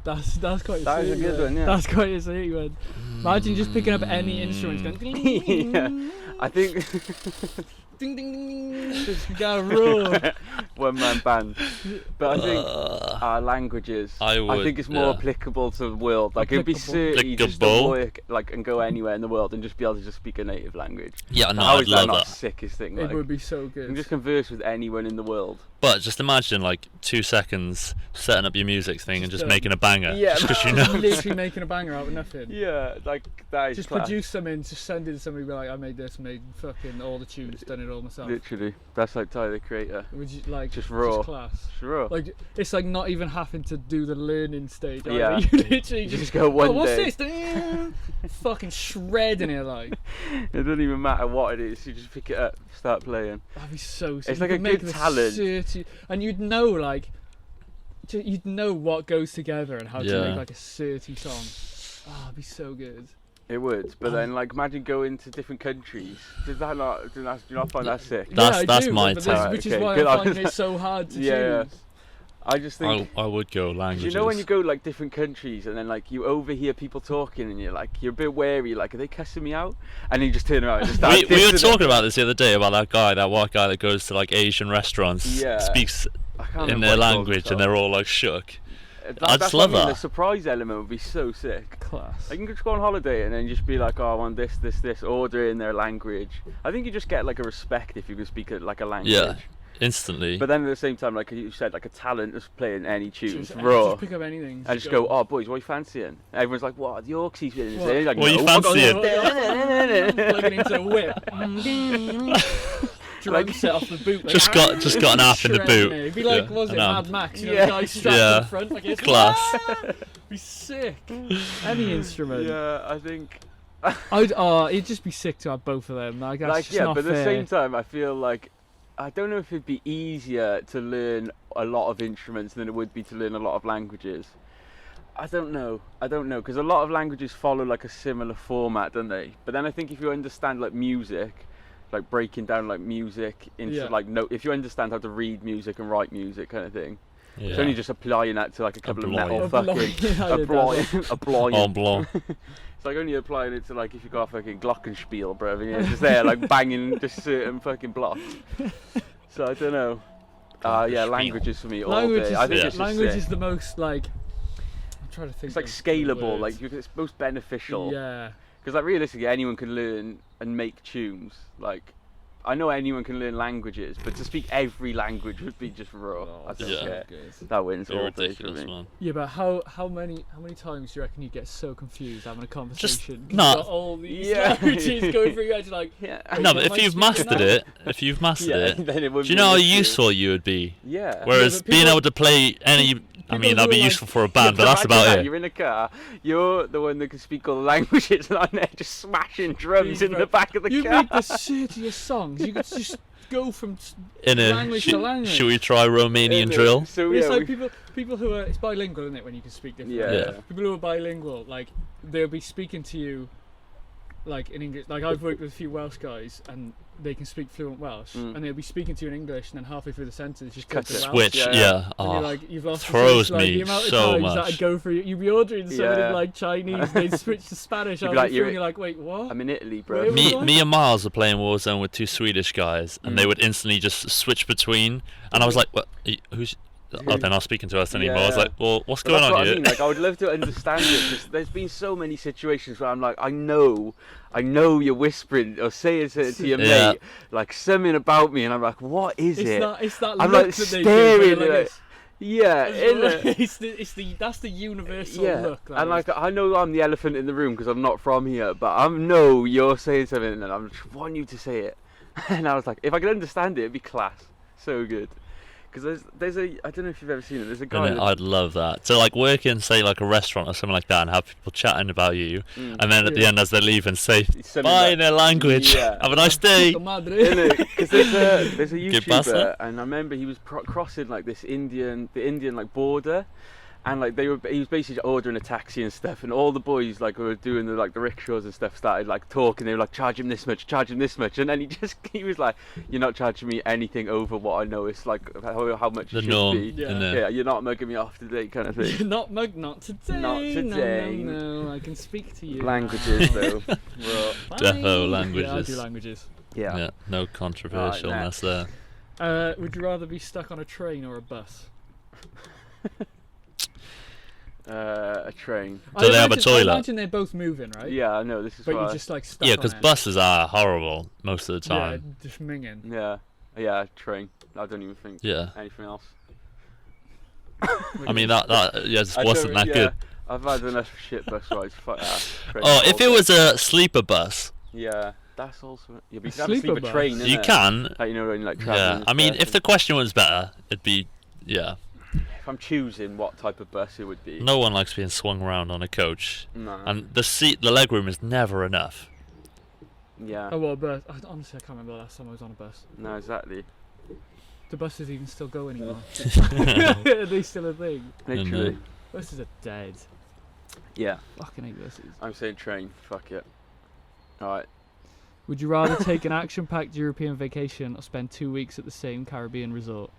Speaker 3: That's quite a
Speaker 1: That is a good one, yeah.
Speaker 3: That's quite a silly one. Imagine just picking up any instrument going
Speaker 1: yeah, I think
Speaker 3: ding ding ding ding. Just gotta roll.
Speaker 1: One man band. But I think our languages, I think it's more applicable to the world. Like it'd be silly just to work and go anywhere in the world and just be able to just speak a native language.
Speaker 2: Yeah, no,
Speaker 1: How
Speaker 2: I'd
Speaker 1: is
Speaker 2: love
Speaker 1: that not
Speaker 2: that.
Speaker 1: sickest thing?
Speaker 3: It would be so good.
Speaker 1: You can just converse with anyone in the world.
Speaker 2: But just imagine like 2 seconds setting up your music thing and just
Speaker 3: done.
Speaker 2: making a banger.
Speaker 1: Yeah.
Speaker 2: Just 'cause you know.
Speaker 3: Literally making a banger out of nothing.
Speaker 1: Yeah, like that is
Speaker 3: Just
Speaker 1: class.
Speaker 3: produce something, just send it to somebody, be like, I made this, made fucking all the tunes, done it all myself.
Speaker 1: Literally, that's like Tyler the Creator.
Speaker 3: Would you like
Speaker 1: Just raw.
Speaker 3: Just class.
Speaker 1: Just raw.
Speaker 3: Like it's like not even having to do the learning stage.
Speaker 1: Yeah.
Speaker 3: You literally just
Speaker 1: go one
Speaker 3: oh, what's
Speaker 1: day.
Speaker 3: this? Fucking shredding it like.
Speaker 1: It doesn't even matter what it is. You just pick it up, start playing.
Speaker 3: That'd be so sick.
Speaker 1: It's
Speaker 3: You
Speaker 1: like a
Speaker 3: could make
Speaker 1: good
Speaker 3: this
Speaker 1: talent.
Speaker 3: Certi- and you'd know like, you'd know what goes together and how to
Speaker 2: Yeah.
Speaker 3: make like a certy song. Oh, it'd be so good.
Speaker 1: It would, but then like imagine going to different countries. Do you not find that sick?
Speaker 2: That's
Speaker 3: I do,
Speaker 2: my
Speaker 3: but
Speaker 2: type.
Speaker 3: which is
Speaker 1: Okay,
Speaker 3: why
Speaker 1: good.
Speaker 3: I'm finding it so hard to
Speaker 1: Yeah.
Speaker 3: choose.
Speaker 1: I just think.
Speaker 2: I would go
Speaker 1: 'Cause
Speaker 2: languages.
Speaker 1: you know when you go like different countries and then like you overhear people talking and you're a bit wary, like are they cussing me out? And you just turn around and just start
Speaker 2: we were
Speaker 1: dissing
Speaker 2: talking
Speaker 1: them.
Speaker 2: about this the other day about that white guy that goes to like Asian restaurants,
Speaker 1: Yeah.
Speaker 2: speaks
Speaker 1: I can't
Speaker 2: in
Speaker 1: remember
Speaker 2: their
Speaker 1: what it's
Speaker 2: language,
Speaker 1: called,
Speaker 2: and they're all like shook.
Speaker 1: That,
Speaker 2: I
Speaker 1: that's
Speaker 2: just
Speaker 1: what
Speaker 2: love
Speaker 1: I mean,
Speaker 2: that.
Speaker 1: The surprise element would be so sick.
Speaker 3: Class.
Speaker 1: I can just go on holiday and then just be like, oh, I want this, order in their language. I think you just get like a respect if you can speak like a language.
Speaker 2: Yeah, instantly.
Speaker 1: But then at the same time, like you said, like a talent is playing any tunes,
Speaker 3: Just
Speaker 1: raw.
Speaker 3: pick up anything.
Speaker 1: And just go, oh boys, what are you fancying? Everyone's like, what? The Yorkshire's in
Speaker 3: What?
Speaker 1: it. Like,
Speaker 2: What are you
Speaker 1: no,
Speaker 2: fancying?
Speaker 3: Plug it into a whip. Drums it off the boot. Like,
Speaker 2: just got an app in the
Speaker 3: shredding
Speaker 2: boot.
Speaker 3: it. It'd be like,
Speaker 2: Yeah,
Speaker 3: was it
Speaker 2: an app.
Speaker 3: Mad Max? You know,
Speaker 1: Yeah.
Speaker 3: the guy strapped
Speaker 2: Yeah.
Speaker 3: in the front. Like, it's
Speaker 2: Class.
Speaker 3: be sick. Any instrument.
Speaker 1: Yeah, I think.
Speaker 3: It'd just be sick to have both of them. Like, that's just not
Speaker 1: but at the
Speaker 3: fair.
Speaker 1: same time, I feel like I don't know if it'd be easier to learn a lot of instruments than it would be to learn a lot of languages. I don't know, because a lot of languages follow like a similar format, don't they? But then I think if you understand like music, like breaking down like music into
Speaker 3: Yeah.
Speaker 1: like if you understand how to read music and write music kind of thing,
Speaker 2: Yeah.
Speaker 1: it's only just applying that to like a couple of metal
Speaker 3: Applying.
Speaker 1: fucking applying.
Speaker 2: En blanc.
Speaker 1: It's like only applying it to like if you got a fucking glockenspiel, bro, and you're just there like banging just certain fucking blocks. So I don't know. Yeah, languages for me all
Speaker 3: Language
Speaker 1: day. I think
Speaker 2: yeah.
Speaker 1: it's just
Speaker 3: language
Speaker 1: sick.
Speaker 3: is the most like. I'm trying to think.
Speaker 1: It's like
Speaker 3: of the
Speaker 1: scalable,
Speaker 3: words.
Speaker 1: like it's most beneficial.
Speaker 3: Yeah.
Speaker 1: Because like realistically, anyone can learn and make tunes. Like, I know anyone can learn languages, but to speak every language would be just raw. I don't
Speaker 2: Yeah.
Speaker 1: care.
Speaker 3: Good.
Speaker 1: That wins
Speaker 2: They're
Speaker 1: all day for
Speaker 2: ridiculous,
Speaker 1: me.
Speaker 2: man.
Speaker 3: Yeah, but how many times do you reckon you get so confused having a conversation? 'Cause
Speaker 2: nah.
Speaker 3: you've got all these
Speaker 1: Yeah.
Speaker 3: languages going through your head, you're like,
Speaker 1: Yeah.
Speaker 2: No,
Speaker 3: Am
Speaker 2: but
Speaker 3: I
Speaker 2: if you've
Speaker 3: speaking
Speaker 2: mastered
Speaker 3: now?
Speaker 2: it,
Speaker 1: then it would
Speaker 2: do you
Speaker 1: be
Speaker 2: know how
Speaker 1: an issue.
Speaker 2: useful you would be?
Speaker 1: Yeah.
Speaker 2: Whereas
Speaker 3: but
Speaker 2: being
Speaker 3: people-
Speaker 2: able to play any, I mean,
Speaker 3: people
Speaker 2: that'd be
Speaker 3: who are
Speaker 2: useful for a band, but that's
Speaker 1: Imagine
Speaker 2: about
Speaker 1: that,
Speaker 2: it.
Speaker 1: You're in a car, you're the one that can speak all the languages, and I'm there just smashing drums in the back of the
Speaker 3: you
Speaker 1: car.
Speaker 3: make the shittiest songs. You could just go from
Speaker 2: In a,
Speaker 3: language to language.
Speaker 2: should we try Romanian drill?
Speaker 1: So
Speaker 3: It's
Speaker 1: yeah,
Speaker 3: like
Speaker 1: we-
Speaker 3: people who are, it's bilingual, isn't it, when you can speak different
Speaker 1: Yeah.
Speaker 3: languages? People who are bilingual, like, they'll be speaking to you like in English. Like, I've worked with a few Welsh guys and they can speak fluent Welsh, and they'll be speaking to you in English, and then halfway through the sentence just go
Speaker 1: Cut
Speaker 3: to
Speaker 1: it.
Speaker 3: Welsh.
Speaker 2: Switch,
Speaker 1: Yeah.
Speaker 2: yeah.
Speaker 3: And
Speaker 2: Oh,
Speaker 3: you're like, you've lost
Speaker 2: throws
Speaker 3: the, like,
Speaker 2: me
Speaker 3: the amount of
Speaker 2: so
Speaker 3: times
Speaker 2: much.
Speaker 3: that'd go through. You'd be ordering something
Speaker 1: Yeah.
Speaker 3: in like Chinese, they'd switch to Spanish.
Speaker 1: You'd be
Speaker 3: I'd
Speaker 1: like,
Speaker 3: be
Speaker 1: you're-
Speaker 3: you're like, wait, what?
Speaker 1: I'm in Italy, bro.
Speaker 3: Where
Speaker 2: me,
Speaker 3: was I?
Speaker 2: me and Miles were playing Warzone with two Swedish guys, and they would instantly just switch between. And I was like, "What? Who's? Oh, they're not speaking to us anymore." I was
Speaker 1: Yeah.
Speaker 2: like, "Well, what's
Speaker 1: But
Speaker 2: going
Speaker 1: that's
Speaker 2: on
Speaker 1: what
Speaker 2: here?"
Speaker 1: I mean. Like, I would love to understand it, because there's been so many situations where I'm like, I know you're whispering or saying it to your
Speaker 2: Yeah.
Speaker 1: mate, like something about me, and I'm like, what is
Speaker 3: It's
Speaker 1: it?
Speaker 3: that
Speaker 1: I'm
Speaker 3: look
Speaker 1: like
Speaker 3: that they
Speaker 1: staring
Speaker 3: give,
Speaker 1: at it. Yeah, that's the
Speaker 3: universal
Speaker 1: yeah.
Speaker 3: look. that
Speaker 1: And
Speaker 3: is.
Speaker 1: like, I know I'm the elephant in the room because I'm not from here, but I know you're saying something, and I'm just wanting you to say it. And I was like, if I could understand it, it'd be class. So good. Because there's a, I don't know if you've ever seen it. There's a guy.
Speaker 2: And I'd love that. To like work in, say, like a restaurant or something like that, and have people chatting about you, and then at the
Speaker 3: Yeah.
Speaker 2: end, as they leave, and say
Speaker 1: Something
Speaker 2: bye
Speaker 1: like-
Speaker 2: in their language.
Speaker 1: Yeah.
Speaker 2: Have a nice day.
Speaker 1: Because there's a
Speaker 2: ¿Qué pasa?
Speaker 1: YouTuber, and I remember he was crossing like the Indian like border, and like he was basically ordering a taxi and stuff, and all the boys like who were doing the rickshaws and stuff started like talking. They were like, charge him this much, and then he was like, you're not charging me anything over what I know. It's like how much
Speaker 2: The
Speaker 1: it should
Speaker 2: norm.
Speaker 1: be.
Speaker 3: Yeah.
Speaker 2: innit?
Speaker 1: You're not mugging me off today, kind of thing.
Speaker 3: not today.
Speaker 1: Not today.
Speaker 3: No, I can speak to you.
Speaker 1: Languages though. Well,
Speaker 2: Defo
Speaker 3: Yeah, I
Speaker 2: languages.
Speaker 3: do languages.
Speaker 2: Yeah, no controversialness there.
Speaker 3: Would you rather be stuck on a train or a bus?
Speaker 1: A train.
Speaker 2: Do they have a
Speaker 3: I
Speaker 2: toilet?
Speaker 3: imagine they're both moving, right?
Speaker 1: Yeah, I know. This is
Speaker 3: But
Speaker 1: why.
Speaker 3: you're just like stuck
Speaker 2: Yeah,
Speaker 3: on
Speaker 2: because
Speaker 3: it.
Speaker 2: buses are horrible most of the
Speaker 3: Yeah,
Speaker 2: time.
Speaker 3: just minging.
Speaker 1: Yeah. Yeah, train. I don't even think anything else.
Speaker 2: I mean that just wasn't that good.
Speaker 1: I've had enough shit bus rides. Fuck that.
Speaker 2: Oh, if it was a sleeper bus.
Speaker 1: Yeah, that's also. Yeah, but you can have a
Speaker 3: sleeper
Speaker 1: sleeper
Speaker 3: bus?
Speaker 1: train.
Speaker 2: You can.
Speaker 1: Like, you know, when you're, like, traveling.
Speaker 2: Yeah, I mean, if the question was better, it'd be
Speaker 1: If I'm choosing what type of bus it would be.
Speaker 2: No one likes being swung around on a coach.
Speaker 1: No.
Speaker 2: And the legroom is never enough.
Speaker 1: Yeah.
Speaker 3: Oh, what a bus? Honestly, I can't remember the last time I was on a bus.
Speaker 1: No, exactly.
Speaker 3: Do buses even still go anymore? Are they still a thing?
Speaker 1: Literally.
Speaker 3: Buses are dead.
Speaker 1: Yeah.
Speaker 3: Fucking hate buses.
Speaker 1: I'm saying train. Fuck it. Alright.
Speaker 3: Would you rather take an action-packed European vacation or spend 2 weeks at the same Caribbean resort?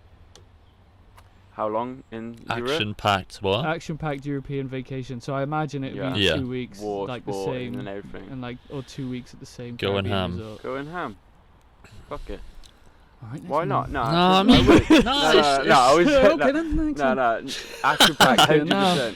Speaker 1: How long in Europe?
Speaker 2: Action-packed what?
Speaker 3: Action-packed European vacation. So I imagine it would be
Speaker 2: Yeah.
Speaker 3: 2 weeks,
Speaker 1: War,
Speaker 3: like the
Speaker 1: sporting
Speaker 3: same,
Speaker 1: and everything.
Speaker 3: and like or 2 weeks at the same
Speaker 2: Going
Speaker 3: Caribbean
Speaker 2: ham.
Speaker 3: resort.
Speaker 1: Going ham. Fuck it.
Speaker 3: All right,
Speaker 1: Why not? No,
Speaker 2: I
Speaker 1: no,
Speaker 2: mean,
Speaker 1: I was
Speaker 3: okay, then.
Speaker 1: no, action-packed, 100%.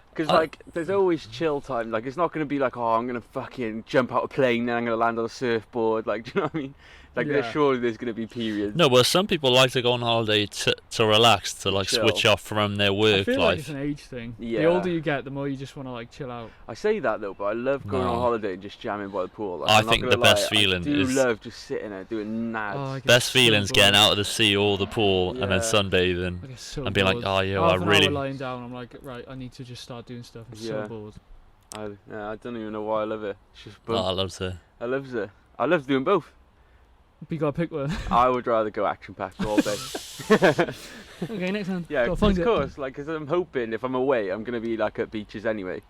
Speaker 1: Because,
Speaker 2: No.
Speaker 1: like, there's always chill time. Like, it's not going to be like, oh, I'm going to fucking jump out a plane, then I'm going to land on a surfboard. Like, do you know what I mean? Like,
Speaker 3: Yeah.
Speaker 1: surely there's going to be periods.
Speaker 2: No, but some people like to go on holiday to relax, to like
Speaker 1: Chill.
Speaker 2: switch off from their
Speaker 3: I
Speaker 2: work
Speaker 3: feel like it's
Speaker 2: life.
Speaker 3: an age thing.
Speaker 1: Yeah.
Speaker 3: The older you get, the more you just want to like chill out.
Speaker 1: I say that, though, but I love going on
Speaker 2: No.
Speaker 1: holiday and just jamming by the pool. Like,
Speaker 2: I
Speaker 1: I'm not
Speaker 2: think
Speaker 1: gonna
Speaker 2: the best
Speaker 1: lie,
Speaker 2: feeling
Speaker 1: I do
Speaker 2: is-
Speaker 1: love just sitting there doing nads.
Speaker 3: Oh, I get
Speaker 2: Best
Speaker 3: so
Speaker 2: feelings getting
Speaker 3: bored.
Speaker 2: out of the sea or the pool and then
Speaker 1: Yeah.
Speaker 2: sunbathing
Speaker 3: I get so
Speaker 2: and being like,
Speaker 3: bored.
Speaker 2: oh yeah,
Speaker 3: Half
Speaker 2: I
Speaker 3: an
Speaker 2: really.
Speaker 3: hour lying down, I'm like, right, I need to just start doing stuff. I'm
Speaker 1: Yeah.
Speaker 3: so bored.
Speaker 1: I don't even know why I love it. It's just both.
Speaker 2: Oh, I love to.
Speaker 1: I love it. I love doing both.
Speaker 3: But you gotta pick one.
Speaker 1: I would rather go action-packed all day.
Speaker 3: Okay, next one.
Speaker 1: Yeah,
Speaker 3: Gotta
Speaker 1: of
Speaker 3: find it.
Speaker 1: course. Like, because I'm hoping if I'm away, I'm gonna be like at beaches anyway.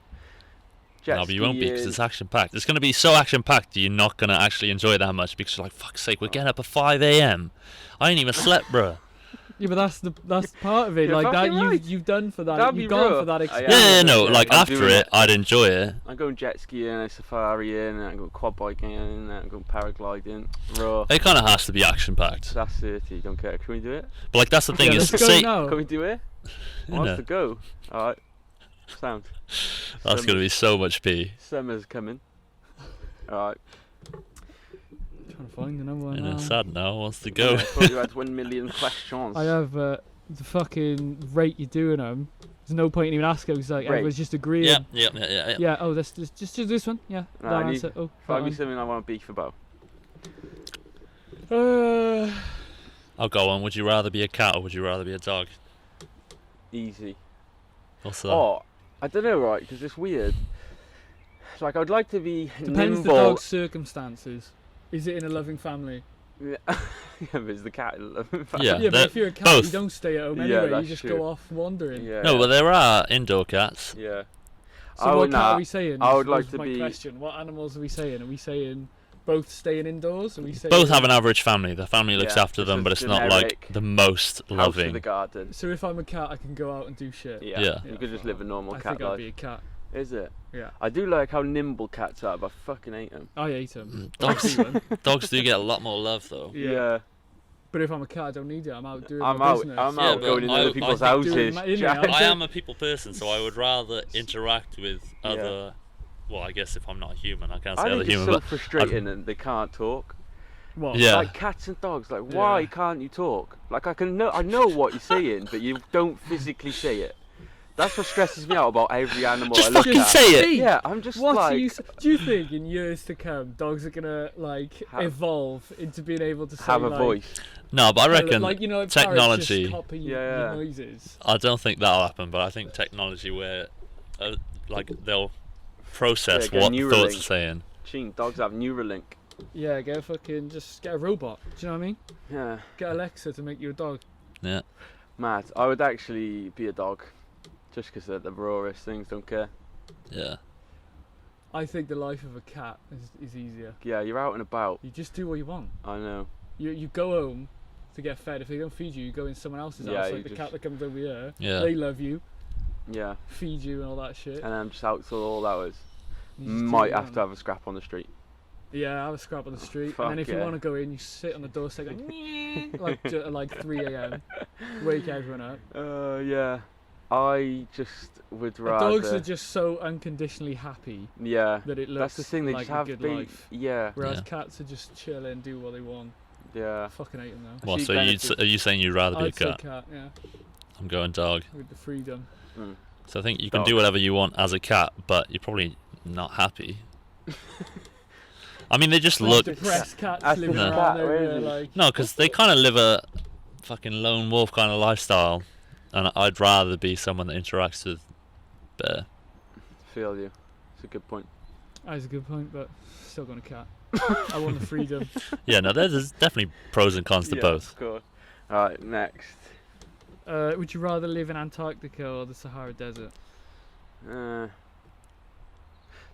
Speaker 1: Jet
Speaker 2: No, but you won't be because
Speaker 1: skiing.
Speaker 2: it's action packed. It's going to be so action packed you're not going to actually enjoy it that much because you're like, fuck's sake, we're getting up at 5 a.m. I ain't even slept, bruh.
Speaker 3: Yeah, but that's part of it.
Speaker 1: You're
Speaker 3: Like that,
Speaker 1: fucking right.
Speaker 3: you've done for that.
Speaker 1: That'd be
Speaker 3: You've gone
Speaker 1: real.
Speaker 3: for that
Speaker 1: Yeah,
Speaker 3: experience.
Speaker 2: Yeah, no, like
Speaker 1: I'm
Speaker 2: after
Speaker 1: doing
Speaker 2: it,
Speaker 1: it.
Speaker 2: I'd enjoy it.
Speaker 1: I'm going jet skiing, and safariing, and I'm going quad biking, and I'm going paragliding. Raw.
Speaker 2: It kind of has to be action packed.
Speaker 1: That's 30. Don't care. Can we do it?
Speaker 2: But like that's the thing
Speaker 3: Yeah,
Speaker 2: is,
Speaker 3: let's go
Speaker 2: say
Speaker 3: now.
Speaker 1: Can we do it?
Speaker 2: You
Speaker 1: Wants
Speaker 2: know,
Speaker 1: to go. All right. Sound.
Speaker 2: that's going to be so much pee.
Speaker 1: Summer's coming. All right.
Speaker 3: Trying to find another one.
Speaker 2: You know,
Speaker 3: now.
Speaker 2: sad now wants to
Speaker 1: I
Speaker 2: go.
Speaker 1: thought you had 1 million questions.
Speaker 3: I have the fucking rate you're doing them. There's no point in even asking because like
Speaker 1: Rate.
Speaker 3: everyone's just agreeing.
Speaker 2: Yeah.
Speaker 3: Yeah. Oh, that's just this one. Yeah.
Speaker 1: No,
Speaker 3: that
Speaker 1: I need-
Speaker 3: answer. Oh,
Speaker 1: Find me
Speaker 3: that
Speaker 1: something I want to beef about.
Speaker 3: one.
Speaker 2: I'll go on. Would you rather be a cat or would you rather be a dog?
Speaker 1: Easy.
Speaker 2: What's that?
Speaker 1: Oh, I don't know, right? Because it's weird. Like, I'd like to be
Speaker 3: Depends the
Speaker 1: nimble.
Speaker 3: dog's circumstances. Is it in a loving family?
Speaker 1: Yeah, but it's the cat.
Speaker 2: Yeah.
Speaker 3: Yeah, but
Speaker 2: they're
Speaker 3: if you're a cat,
Speaker 2: both.
Speaker 3: you don't stay at home
Speaker 1: Yeah,
Speaker 3: anyway. You
Speaker 1: that's
Speaker 3: just
Speaker 1: true.
Speaker 3: go off wandering.
Speaker 1: Yeah.
Speaker 2: No, but there are indoor cats.
Speaker 1: Yeah.
Speaker 3: So what cat are we saying?
Speaker 1: I would
Speaker 3: was
Speaker 1: like to
Speaker 3: my
Speaker 1: be-
Speaker 3: question. What animals are we saying? Are we saying both staying indoors? Are we saying
Speaker 2: Both have an average family. The family looks
Speaker 1: Yeah,
Speaker 2: after
Speaker 1: it's
Speaker 2: them,
Speaker 1: a
Speaker 2: but it's not like
Speaker 1: generic
Speaker 2: the most
Speaker 1: House in
Speaker 2: loving.
Speaker 1: the garden.
Speaker 3: So if I'm a cat, I can go out and do shit.
Speaker 1: Yeah.
Speaker 2: Yeah.
Speaker 1: You could just live a normal
Speaker 3: I
Speaker 1: cat
Speaker 3: think I'd
Speaker 1: life.
Speaker 3: be a cat.
Speaker 1: Is it?
Speaker 3: Yeah.
Speaker 1: I do like how nimble cats are, but I fucking hate them.
Speaker 3: I hate them.
Speaker 2: Dogs, dogs do get a lot more love though.
Speaker 3: Yeah. But if I'm a cat, I don't need it. I'm out doing my
Speaker 1: I'm out.
Speaker 3: business.
Speaker 1: I'm
Speaker 2: Yeah,
Speaker 1: out
Speaker 2: but
Speaker 1: going into
Speaker 2: I-
Speaker 1: other
Speaker 2: I
Speaker 1: people's
Speaker 2: think
Speaker 1: houses.
Speaker 3: doing my-
Speaker 1: Jack.
Speaker 2: I am a people person, so I would rather interact with
Speaker 1: Yeah.
Speaker 2: other. Well, I guess if I'm not a human, I can't say
Speaker 1: I
Speaker 2: other
Speaker 1: think it's
Speaker 2: human,
Speaker 1: so
Speaker 2: but
Speaker 1: frustrating and they can't talk.
Speaker 3: What?
Speaker 2: Yeah.
Speaker 1: Like cats and dogs. Like, why
Speaker 3: Yeah.
Speaker 1: can't you talk? Like, I know what you're saying, but you don't physically say it. That's what stresses me out about every animal
Speaker 2: just
Speaker 1: I look
Speaker 2: fucking
Speaker 1: at.
Speaker 2: say it.
Speaker 1: Yeah, I'm just
Speaker 3: What
Speaker 1: like.
Speaker 3: do you think in years to come, dogs are gonna like
Speaker 1: Have-
Speaker 3: evolve into being able to say
Speaker 1: have a
Speaker 3: like,
Speaker 1: voice.
Speaker 2: No, but I reckon
Speaker 3: like, you know, like
Speaker 2: technology.
Speaker 3: parrots just copy
Speaker 1: Yeah.
Speaker 3: your noises.
Speaker 2: I don't think that'll happen, but I think technology where, like, they'll process
Speaker 1: Yeah, get
Speaker 2: what
Speaker 1: Neuralink.
Speaker 2: thoughts are saying.
Speaker 1: Gene, dogs have Neuralink.
Speaker 3: Yeah, just get a robot. Do you know what I mean?
Speaker 1: Yeah,
Speaker 3: Get Alexa to make you a dog.
Speaker 2: Yeah.
Speaker 1: mad. I would actually be a dog, just because they're the rawest things. Don't care.
Speaker 2: Yeah.
Speaker 3: I think the life of a cat is easier.
Speaker 1: Yeah, you're out and about.
Speaker 3: You just do what you want.
Speaker 1: I know.
Speaker 3: You go home to get fed. If they don't feed you, you go in someone else's
Speaker 1: Yeah,
Speaker 3: house.
Speaker 1: you
Speaker 3: Like the
Speaker 1: just-
Speaker 3: cat that comes over here.
Speaker 2: Yeah.
Speaker 3: They love you,
Speaker 1: Yeah,
Speaker 3: feed you and all that shit.
Speaker 1: and I'm just out till all hours.
Speaker 3: You just do what
Speaker 1: Might
Speaker 3: you
Speaker 1: have
Speaker 3: want.
Speaker 1: to have a scrap on the street.
Speaker 3: Yeah, have a scrap on the street,
Speaker 1: Fuck
Speaker 3: and then if you
Speaker 1: yeah.
Speaker 3: want to go in, you sit on the doorstep going like 3 a.m. Wake everyone up.
Speaker 1: Yeah. I just would
Speaker 3: The
Speaker 1: rather.
Speaker 3: dogs are just so unconditionally happy
Speaker 1: Yeah.
Speaker 3: that it looks
Speaker 1: That's the thing. They
Speaker 3: like
Speaker 1: just
Speaker 3: a
Speaker 1: have
Speaker 3: good
Speaker 1: big.
Speaker 3: life.
Speaker 1: Yeah.
Speaker 3: Whereas
Speaker 2: Yeah.
Speaker 3: cats are just chill and do what they want.
Speaker 1: Yeah.
Speaker 3: I fucking hate them though.
Speaker 2: What? So are you saying you'd rather be a
Speaker 3: I'd say
Speaker 2: cat?
Speaker 3: cat, yeah.
Speaker 2: I'm going dog.
Speaker 3: With the freedom.
Speaker 1: Mm.
Speaker 2: So I think you can do whatever you want as a cat, but you're probably not happy. I mean, they just look
Speaker 3: depressed cats
Speaker 1: That's
Speaker 3: living
Speaker 1: the
Speaker 3: around
Speaker 1: cat,
Speaker 3: over
Speaker 1: really.
Speaker 3: there, like.
Speaker 2: no, because they kind of live a fucking lone wolf kind of lifestyle, and I'd rather be someone that interacts with bear.
Speaker 1: Feel you. It's a good point.
Speaker 3: That's a good point, but still going to cat. I want the freedom.
Speaker 2: Yeah, no, there's definitely pros and cons to both.
Speaker 1: Of course. Alright, next.
Speaker 3: Would you rather live in Antarctica or the Sahara Desert?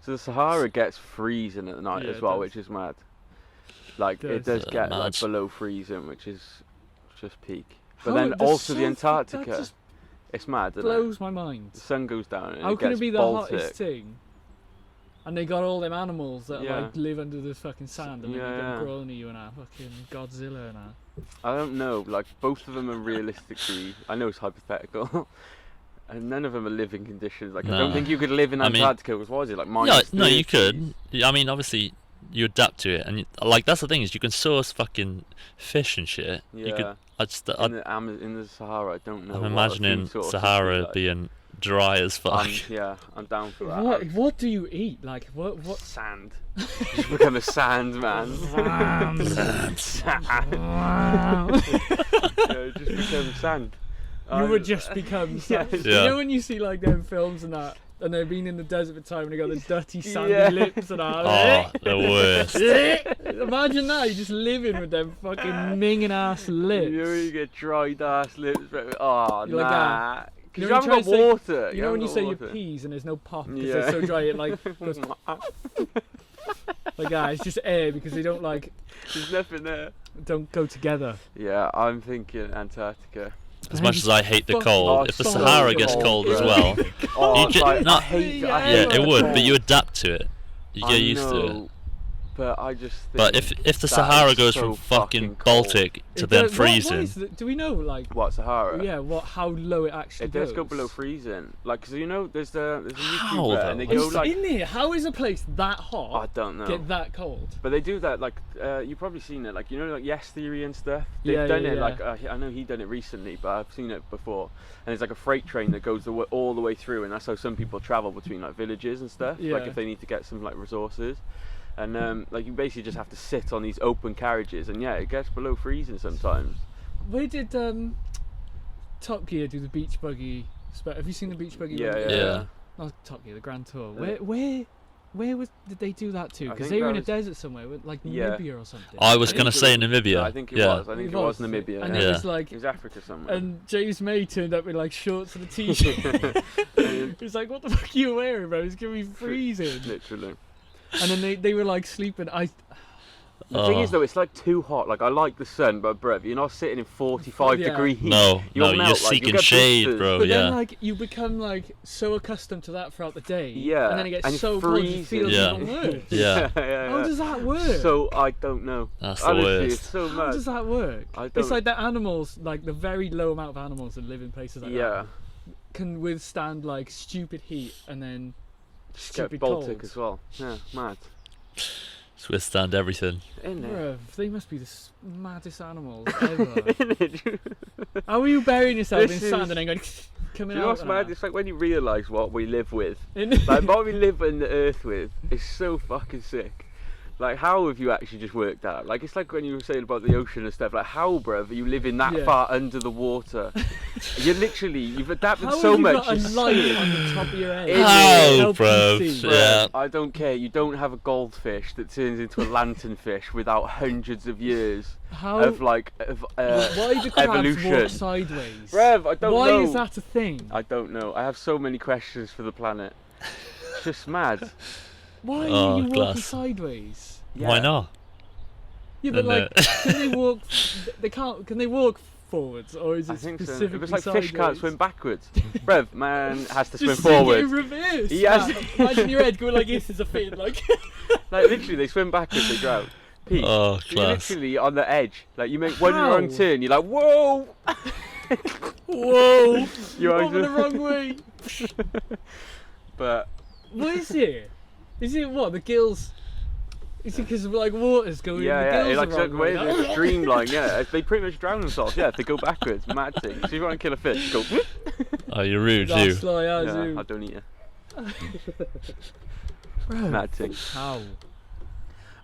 Speaker 1: So the Sahara gets freezing at night
Speaker 3: Yeah,
Speaker 1: as
Speaker 3: it
Speaker 1: well,
Speaker 3: does.
Speaker 1: which is mad. Like it
Speaker 3: does.
Speaker 1: does get
Speaker 2: Mad.
Speaker 1: like below freezing, which is just peak. But
Speaker 3: How-
Speaker 1: then
Speaker 3: that's
Speaker 1: also the
Speaker 3: that
Speaker 1: Antarctica,
Speaker 3: just
Speaker 1: it's mad, isn't it?
Speaker 3: blows my mind.
Speaker 1: The sun goes down and
Speaker 3: How
Speaker 1: it
Speaker 3: can
Speaker 1: gets
Speaker 3: it be the
Speaker 1: Baltic.
Speaker 3: hottest thing? And they got all them animals that
Speaker 1: Yeah.
Speaker 3: like live under the fucking sand and
Speaker 1: Yeah,
Speaker 3: then
Speaker 1: yeah.
Speaker 3: they grown at you and that fucking Godzilla and that.
Speaker 1: I don't know, like both of them are realistically, I know it's hypothetical, and none of them are living conditions. Like I
Speaker 2: No.
Speaker 1: don't think you could live in
Speaker 2: I mean-
Speaker 1: Antarctica with, what is it, like
Speaker 2: Yeah,
Speaker 1: minus
Speaker 2: no, you
Speaker 1: 30s?
Speaker 2: could. Yeah, I mean, obviously, you adapt to it, and like that's the thing is you can source fucking fish and shit.
Speaker 1: Yeah.
Speaker 2: You could.
Speaker 1: In the Sahara, I don't know.
Speaker 2: I'm
Speaker 1: what a
Speaker 2: imagining
Speaker 1: food source would be
Speaker 2: Sahara
Speaker 1: like.
Speaker 2: being dry as fuck.
Speaker 1: I'm down for that.
Speaker 3: What do you eat? Like what?
Speaker 1: Sand. Just become a sand man. Sand. Yeah, just become sand.
Speaker 3: You would just become sand.
Speaker 1: Yes.
Speaker 3: You
Speaker 2: Yeah.
Speaker 3: know when you see like them films and that, and they've been in the desert for time and they got the dirty sandy
Speaker 1: Yeah.
Speaker 3: lips and
Speaker 2: Oh,
Speaker 3: that.
Speaker 2: the worst.
Speaker 3: Imagine that, you just living with them fucking minging ass lips.
Speaker 1: You know you get dried ass lips. Oh,
Speaker 3: You're like
Speaker 1: nah.
Speaker 3: that.
Speaker 1: Because
Speaker 3: You know
Speaker 1: you
Speaker 3: when
Speaker 1: haven't got
Speaker 3: you try to say-
Speaker 1: water.
Speaker 3: You know when you say your
Speaker 1: water.
Speaker 3: peas and there's no pop because
Speaker 1: Yeah.
Speaker 3: they're so dry, it like goes like that. It's just air because they don't like
Speaker 1: There's nothing there.
Speaker 3: don't go together.
Speaker 1: Yeah, I'm thinking Antarctica.
Speaker 2: As much as I hate the
Speaker 3: Fuck.
Speaker 2: cold,
Speaker 1: Oh,
Speaker 2: if the
Speaker 1: so
Speaker 2: Sahara gets
Speaker 1: cold,
Speaker 2: cold as
Speaker 1: bro.
Speaker 2: well,
Speaker 1: Oh,
Speaker 2: You ju-
Speaker 1: like,
Speaker 2: not-
Speaker 1: I hate
Speaker 3: Yeah,
Speaker 1: I
Speaker 2: yeah,
Speaker 1: hate
Speaker 2: it would. But
Speaker 1: cold.
Speaker 2: you adapt to it. You get used to it.
Speaker 1: know, But I just think
Speaker 2: But if the
Speaker 1: that
Speaker 2: Sahara
Speaker 1: is
Speaker 2: goes
Speaker 1: so
Speaker 2: from fucking
Speaker 1: cold.
Speaker 2: Baltic to
Speaker 3: It
Speaker 2: then
Speaker 3: does- what
Speaker 2: freezing,
Speaker 3: is do we know like
Speaker 1: What, Sahara?
Speaker 3: yeah how low it actually
Speaker 1: It
Speaker 3: goes?
Speaker 1: does go below freezing. Like, 'cause you know, there's a
Speaker 2: How,
Speaker 1: YouTuber and they
Speaker 2: though?
Speaker 1: go
Speaker 3: It's
Speaker 1: like,
Speaker 3: in there. How is a place that
Speaker 1: I
Speaker 3: hot
Speaker 1: don't know.
Speaker 3: get that cold?
Speaker 1: But they do that, like, you've probably seen it, like, you know, like Yes Theory and stuff? They've
Speaker 3: Yeah,
Speaker 1: done
Speaker 3: yeah,
Speaker 1: it,
Speaker 3: yeah.
Speaker 1: like, I know he done it recently, but I've seen it before. And it's like a freight train that goes all the way through, and that's how some people travel between, like, villages and stuff. Like,
Speaker 3: Yeah.
Speaker 1: if they need to get some, like, resources. And, like, you basically just have to sit on these open carriages, and yeah, it gets below freezing sometimes.
Speaker 3: Where did Top Gear do the beach buggy? Have you seen the beach buggy?
Speaker 1: Yeah,
Speaker 3: one?
Speaker 1: yeah.
Speaker 2: Yeah.
Speaker 3: Not Top Gear, the Grand Tour.
Speaker 1: Yeah.
Speaker 3: Where did they do that to?
Speaker 1: I
Speaker 3: Because
Speaker 1: think
Speaker 3: they were
Speaker 1: that
Speaker 3: in a
Speaker 1: was-
Speaker 3: desert somewhere, like
Speaker 1: Yeah.
Speaker 3: Namibia or something.
Speaker 2: I was
Speaker 1: I
Speaker 2: gonna
Speaker 1: think
Speaker 2: say
Speaker 1: it was-
Speaker 2: Namibia.
Speaker 1: I think it
Speaker 2: yeah.
Speaker 1: was. I think it was Namibia.
Speaker 3: And
Speaker 1: yeah.
Speaker 3: it
Speaker 2: Yeah.
Speaker 3: was like,
Speaker 1: It was Africa somewhere.
Speaker 3: and James May turned up in like shorts and a t-shirt. He's like, "What the fuck are you wearing, bro? It's gonna be freezing."
Speaker 1: Literally.
Speaker 3: And then they were like sleeping.
Speaker 1: The thing is though, it's like too hot. Like I like the sun, but bruv, you're not sitting in 45
Speaker 3: Yeah.
Speaker 1: degree heat.
Speaker 2: No,
Speaker 1: You'll
Speaker 2: no, you're
Speaker 1: melt, like,
Speaker 2: seeking
Speaker 1: you'll get
Speaker 2: shade,
Speaker 1: blisters.
Speaker 2: bro.
Speaker 3: But
Speaker 2: yeah.
Speaker 3: then like you become like so accustomed to that throughout the day.
Speaker 1: Yeah,
Speaker 3: And then it gets
Speaker 1: and you're
Speaker 3: so cold it
Speaker 1: freezing.
Speaker 3: feels
Speaker 2: Yeah.
Speaker 3: even worse.
Speaker 2: Yeah.
Speaker 1: yeah,
Speaker 3: How
Speaker 1: yeah.
Speaker 3: does that work?
Speaker 1: So I don't know.
Speaker 2: That's the
Speaker 1: Honestly,
Speaker 2: worst.
Speaker 1: it's so
Speaker 3: How
Speaker 1: mad.
Speaker 3: does that work?
Speaker 1: I
Speaker 3: It's
Speaker 1: don't-
Speaker 3: like the animals, like the very low amount of animals that live in places like
Speaker 1: Yeah,
Speaker 3: that, can withstand like stupid heat and then
Speaker 1: just
Speaker 3: stupid
Speaker 1: get Baltic
Speaker 3: cold.
Speaker 1: as well. Yeah, mad.
Speaker 2: Just withstand everything.
Speaker 1: Isn't it?
Speaker 3: Bruv, they must be the maddest animals ever.
Speaker 1: Isn't it? Do
Speaker 3: How are you burying yourself
Speaker 1: This
Speaker 3: in sand
Speaker 1: is-
Speaker 3: and then going coming
Speaker 1: you know
Speaker 3: out?
Speaker 1: what's
Speaker 3: and
Speaker 1: mad?
Speaker 3: that?
Speaker 1: It's like when you realise what we live with.
Speaker 3: In-
Speaker 1: Like what we live in the earth with is so fucking sick. Like how have you actually just worked out? Like it's like when you were saying about the ocean and stuff. Like how, bruv, are you living that
Speaker 3: Yeah.
Speaker 1: far under the water? You've adapted
Speaker 3: How
Speaker 1: so
Speaker 3: have you
Speaker 1: much.
Speaker 3: got a
Speaker 1: it's
Speaker 3: light
Speaker 1: sick.
Speaker 3: on the top of your head?
Speaker 1: How,
Speaker 3: Help you
Speaker 2: bruv?
Speaker 3: see.
Speaker 1: Bruv,
Speaker 2: Yeah.
Speaker 1: I don't care. You don't have a goldfish that turns into a lanternfish without hundreds of years
Speaker 3: How?
Speaker 1: of
Speaker 3: Why do crabs
Speaker 1: evolution.
Speaker 3: walk sideways?
Speaker 1: Bruv, I don't
Speaker 3: Why
Speaker 1: know.
Speaker 3: is that a thing?
Speaker 1: I don't know. I have so many questions for the planet. It's just mad.
Speaker 3: Why
Speaker 2: Oh,
Speaker 3: are you walking
Speaker 2: class.
Speaker 3: sideways?
Speaker 2: Why
Speaker 1: Yeah.
Speaker 2: not?
Speaker 3: Yeah, but
Speaker 2: And,
Speaker 3: like, can they walk? They can't. Can they walk forwards, or is it
Speaker 1: I think so.
Speaker 3: specifically
Speaker 1: It was like
Speaker 3: sideways?
Speaker 1: fish can't swim backwards. Bruv, man has to swim
Speaker 3: Just sink it in
Speaker 1: forward.
Speaker 3: reverse.
Speaker 1: He has-
Speaker 3: man. Imagine your head going like this as a fin, like.
Speaker 1: Like literally, they swim backwards, they drown. Pete,
Speaker 2: Oh,
Speaker 1: you're
Speaker 2: class.
Speaker 1: literally on the edge. Like you make one
Speaker 3: How?
Speaker 1: wrong turn, you're like, whoa!
Speaker 3: Whoa!
Speaker 1: You are
Speaker 3: Over the
Speaker 1: just-
Speaker 3: wrong way.
Speaker 1: But
Speaker 3: What is it? Is it what the gills? Is it because like water's going in the
Speaker 1: Yeah,
Speaker 3: gills
Speaker 1: like
Speaker 3: the wrong way?
Speaker 1: the streamline. Yeah, they pretty much drown themselves. Yeah, if they go backwards, mad thing. So if you want to kill a fish, go.
Speaker 2: Oh, you're rude, you.
Speaker 3: That's like,
Speaker 1: Yeah, I don't eat it. Mad thing.
Speaker 3: How?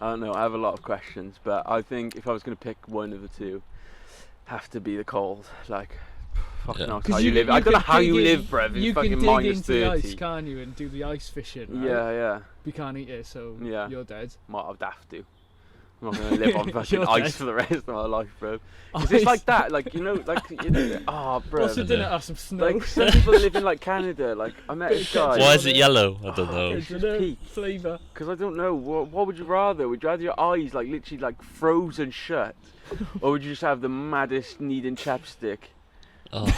Speaker 1: I don't know. I have a lot of questions, but I think if I was going to pick one of the two, have to be the cold. Like, fucking hell, how you live. I don't know how you live, bruv.
Speaker 3: You
Speaker 1: fucking
Speaker 3: can dig
Speaker 1: minus
Speaker 3: into the
Speaker 1: 30.
Speaker 3: ice, can't you, and do the ice fishing? Right?
Speaker 1: Yeah.
Speaker 3: You can't eat it, so
Speaker 1: Yeah.
Speaker 3: you're dead.
Speaker 1: Might have to. I'm not gonna live on fucking
Speaker 3: You're
Speaker 1: ice
Speaker 3: dead.
Speaker 1: for the rest of my life, bro. Because it's like that, like oh, bro.
Speaker 3: Also, didn't have some snow.
Speaker 1: Like some people live in like Canada. Like I met this guy.
Speaker 2: Why is it yellow? I don't know.
Speaker 1: It's just peak.
Speaker 3: Flavour.
Speaker 1: Because I don't know. What would you rather? Would you rather your eyes like literally like frozen shut, or would you just have the maddest kneading chapstick?
Speaker 2: Oh.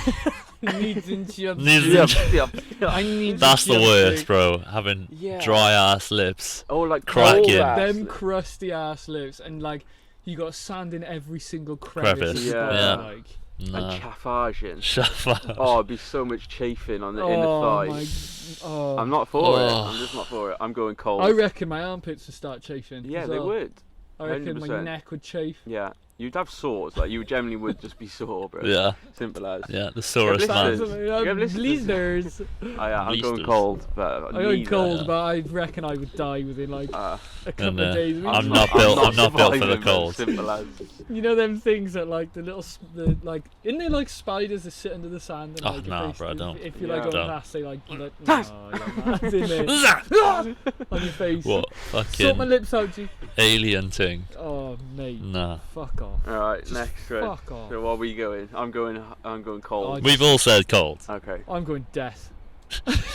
Speaker 3: Needs into your. I need.
Speaker 2: That's the
Speaker 3: chapstick.
Speaker 2: worst, bro. Having dry ass lips.
Speaker 1: Oh, like
Speaker 2: Cracking.
Speaker 1: cold ass
Speaker 3: Them
Speaker 1: lips.
Speaker 3: crusty ass lips, and like you got sand in every single crevice.
Speaker 2: Crevice.
Speaker 1: Yeah.
Speaker 3: Like.
Speaker 1: And
Speaker 2: Nah.
Speaker 1: chaffaging.
Speaker 2: Shut
Speaker 1: Oh, it'd be so much chafing on the inner
Speaker 3: Oh
Speaker 1: thighs.
Speaker 3: my. Oh.
Speaker 1: I'm not for it.
Speaker 2: Oh.
Speaker 1: I'm just not for it. I'm going cold.
Speaker 3: I reckon my armpits would start chafing.
Speaker 1: Yeah,
Speaker 3: as
Speaker 1: they
Speaker 3: well.
Speaker 1: would.
Speaker 3: I reckon my
Speaker 1: 100%.
Speaker 3: neck would chafe.
Speaker 1: Yeah, you'd have sores. Like you generally would just be sore, bro.
Speaker 2: Yeah.
Speaker 1: Simple as.
Speaker 2: Yeah, the sorest
Speaker 1: Yeah,
Speaker 2: man.
Speaker 1: blisters. You have
Speaker 3: Blisters.
Speaker 1: I'm going
Speaker 2: Blisters.
Speaker 1: cold, but
Speaker 3: I'm going
Speaker 1: neither.
Speaker 3: cold, but I reckon I would die within like a couple
Speaker 2: And,
Speaker 3: of days.
Speaker 2: I'm not built for the
Speaker 1: surviving, bro.
Speaker 2: cold.
Speaker 1: Simple as.
Speaker 3: You know them things that like the little, like, isn't there like spiders that sit under the sand? And,
Speaker 2: Oh,
Speaker 3: like, if
Speaker 2: nah,
Speaker 3: they-
Speaker 2: bro, don't.
Speaker 3: If you
Speaker 1: Yeah.
Speaker 3: like go
Speaker 2: Don't.
Speaker 3: past, they like, oh, yeah, that's in there on your face.
Speaker 2: What?
Speaker 3: Sort my
Speaker 2: Fucking
Speaker 3: lips out, G.
Speaker 2: alien thing.
Speaker 3: Oh, mate.
Speaker 2: Nah.
Speaker 3: Fuck off.
Speaker 1: All right,
Speaker 3: Just
Speaker 1: next one.
Speaker 3: Fuck off.
Speaker 1: So what are we going? I'm going cold.
Speaker 3: Oh,
Speaker 2: We've all said cold.
Speaker 1: Okay.
Speaker 3: I'm going death.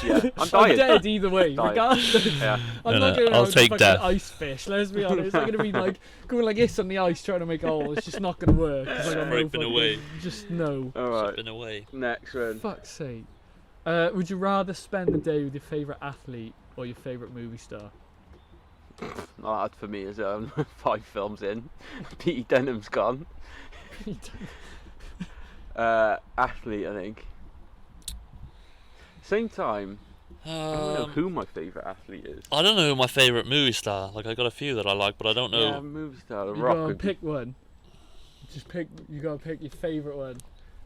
Speaker 1: Yeah, I'm
Speaker 3: I'm
Speaker 1: dying.
Speaker 3: dead either way,
Speaker 1: Dying.
Speaker 3: regardless.
Speaker 1: Yeah.
Speaker 3: I'm
Speaker 2: No,
Speaker 3: not
Speaker 2: no,
Speaker 3: going
Speaker 2: I'll
Speaker 3: around
Speaker 2: take
Speaker 3: fucking
Speaker 2: death.
Speaker 3: ice fish, let's be honest. I'm going to be like going like this on the ice trying to make a hole. It's just not going to work. 'Cause I got no
Speaker 2: Scraping
Speaker 3: fucking-
Speaker 2: away.
Speaker 3: Just no.
Speaker 1: All right.
Speaker 2: Flipping away.
Speaker 1: Next one.
Speaker 3: Fuck's sake. Would you rather spend the day with your favourite athlete or your favourite movie star?
Speaker 1: Oh, that for me is 5 films in. Pete Dunham's gone. Athlete, I think. Same time, I don't know who my favourite athlete is.
Speaker 2: I don't know who my favourite movie star. Like I got a few that I like, but I don't know.
Speaker 1: Yeah, movie star. The
Speaker 3: You
Speaker 1: Rock.
Speaker 3: gotta
Speaker 1: would be-
Speaker 3: pick one. Just pick. You gotta pick your favourite one.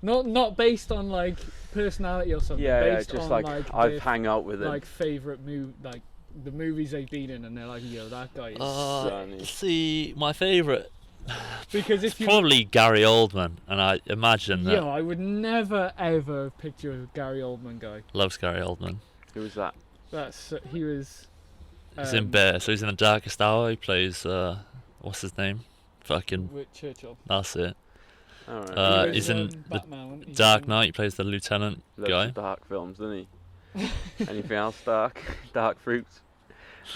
Speaker 3: Not based on like personality or something.
Speaker 1: Yeah,
Speaker 3: based
Speaker 1: just
Speaker 3: on,
Speaker 1: like
Speaker 3: their,
Speaker 1: I've hang out with him.
Speaker 3: like favourite like the movies they've been in, and they're like, yo, that guy is.
Speaker 1: Sunny.
Speaker 2: See, my favourite
Speaker 3: Because if you,
Speaker 2: probably Gary Oldman, and I imagine that
Speaker 3: yo, I would never ever picture a Gary Oldman guy.
Speaker 2: loves Gary Oldman.
Speaker 1: Who was that?
Speaker 3: That's he was.
Speaker 2: He's in Bear, so he's in The Darkest Hour. He plays what's his name? Fucking
Speaker 3: With Churchill.
Speaker 2: that's it.
Speaker 1: Alright.
Speaker 2: He's in
Speaker 3: Batman, wasn't he?
Speaker 2: Dark Knight. He plays the lieutenant
Speaker 1: Loves
Speaker 2: guy.
Speaker 1: the dark films, doesn't he? Anything else dark? Dark fruits.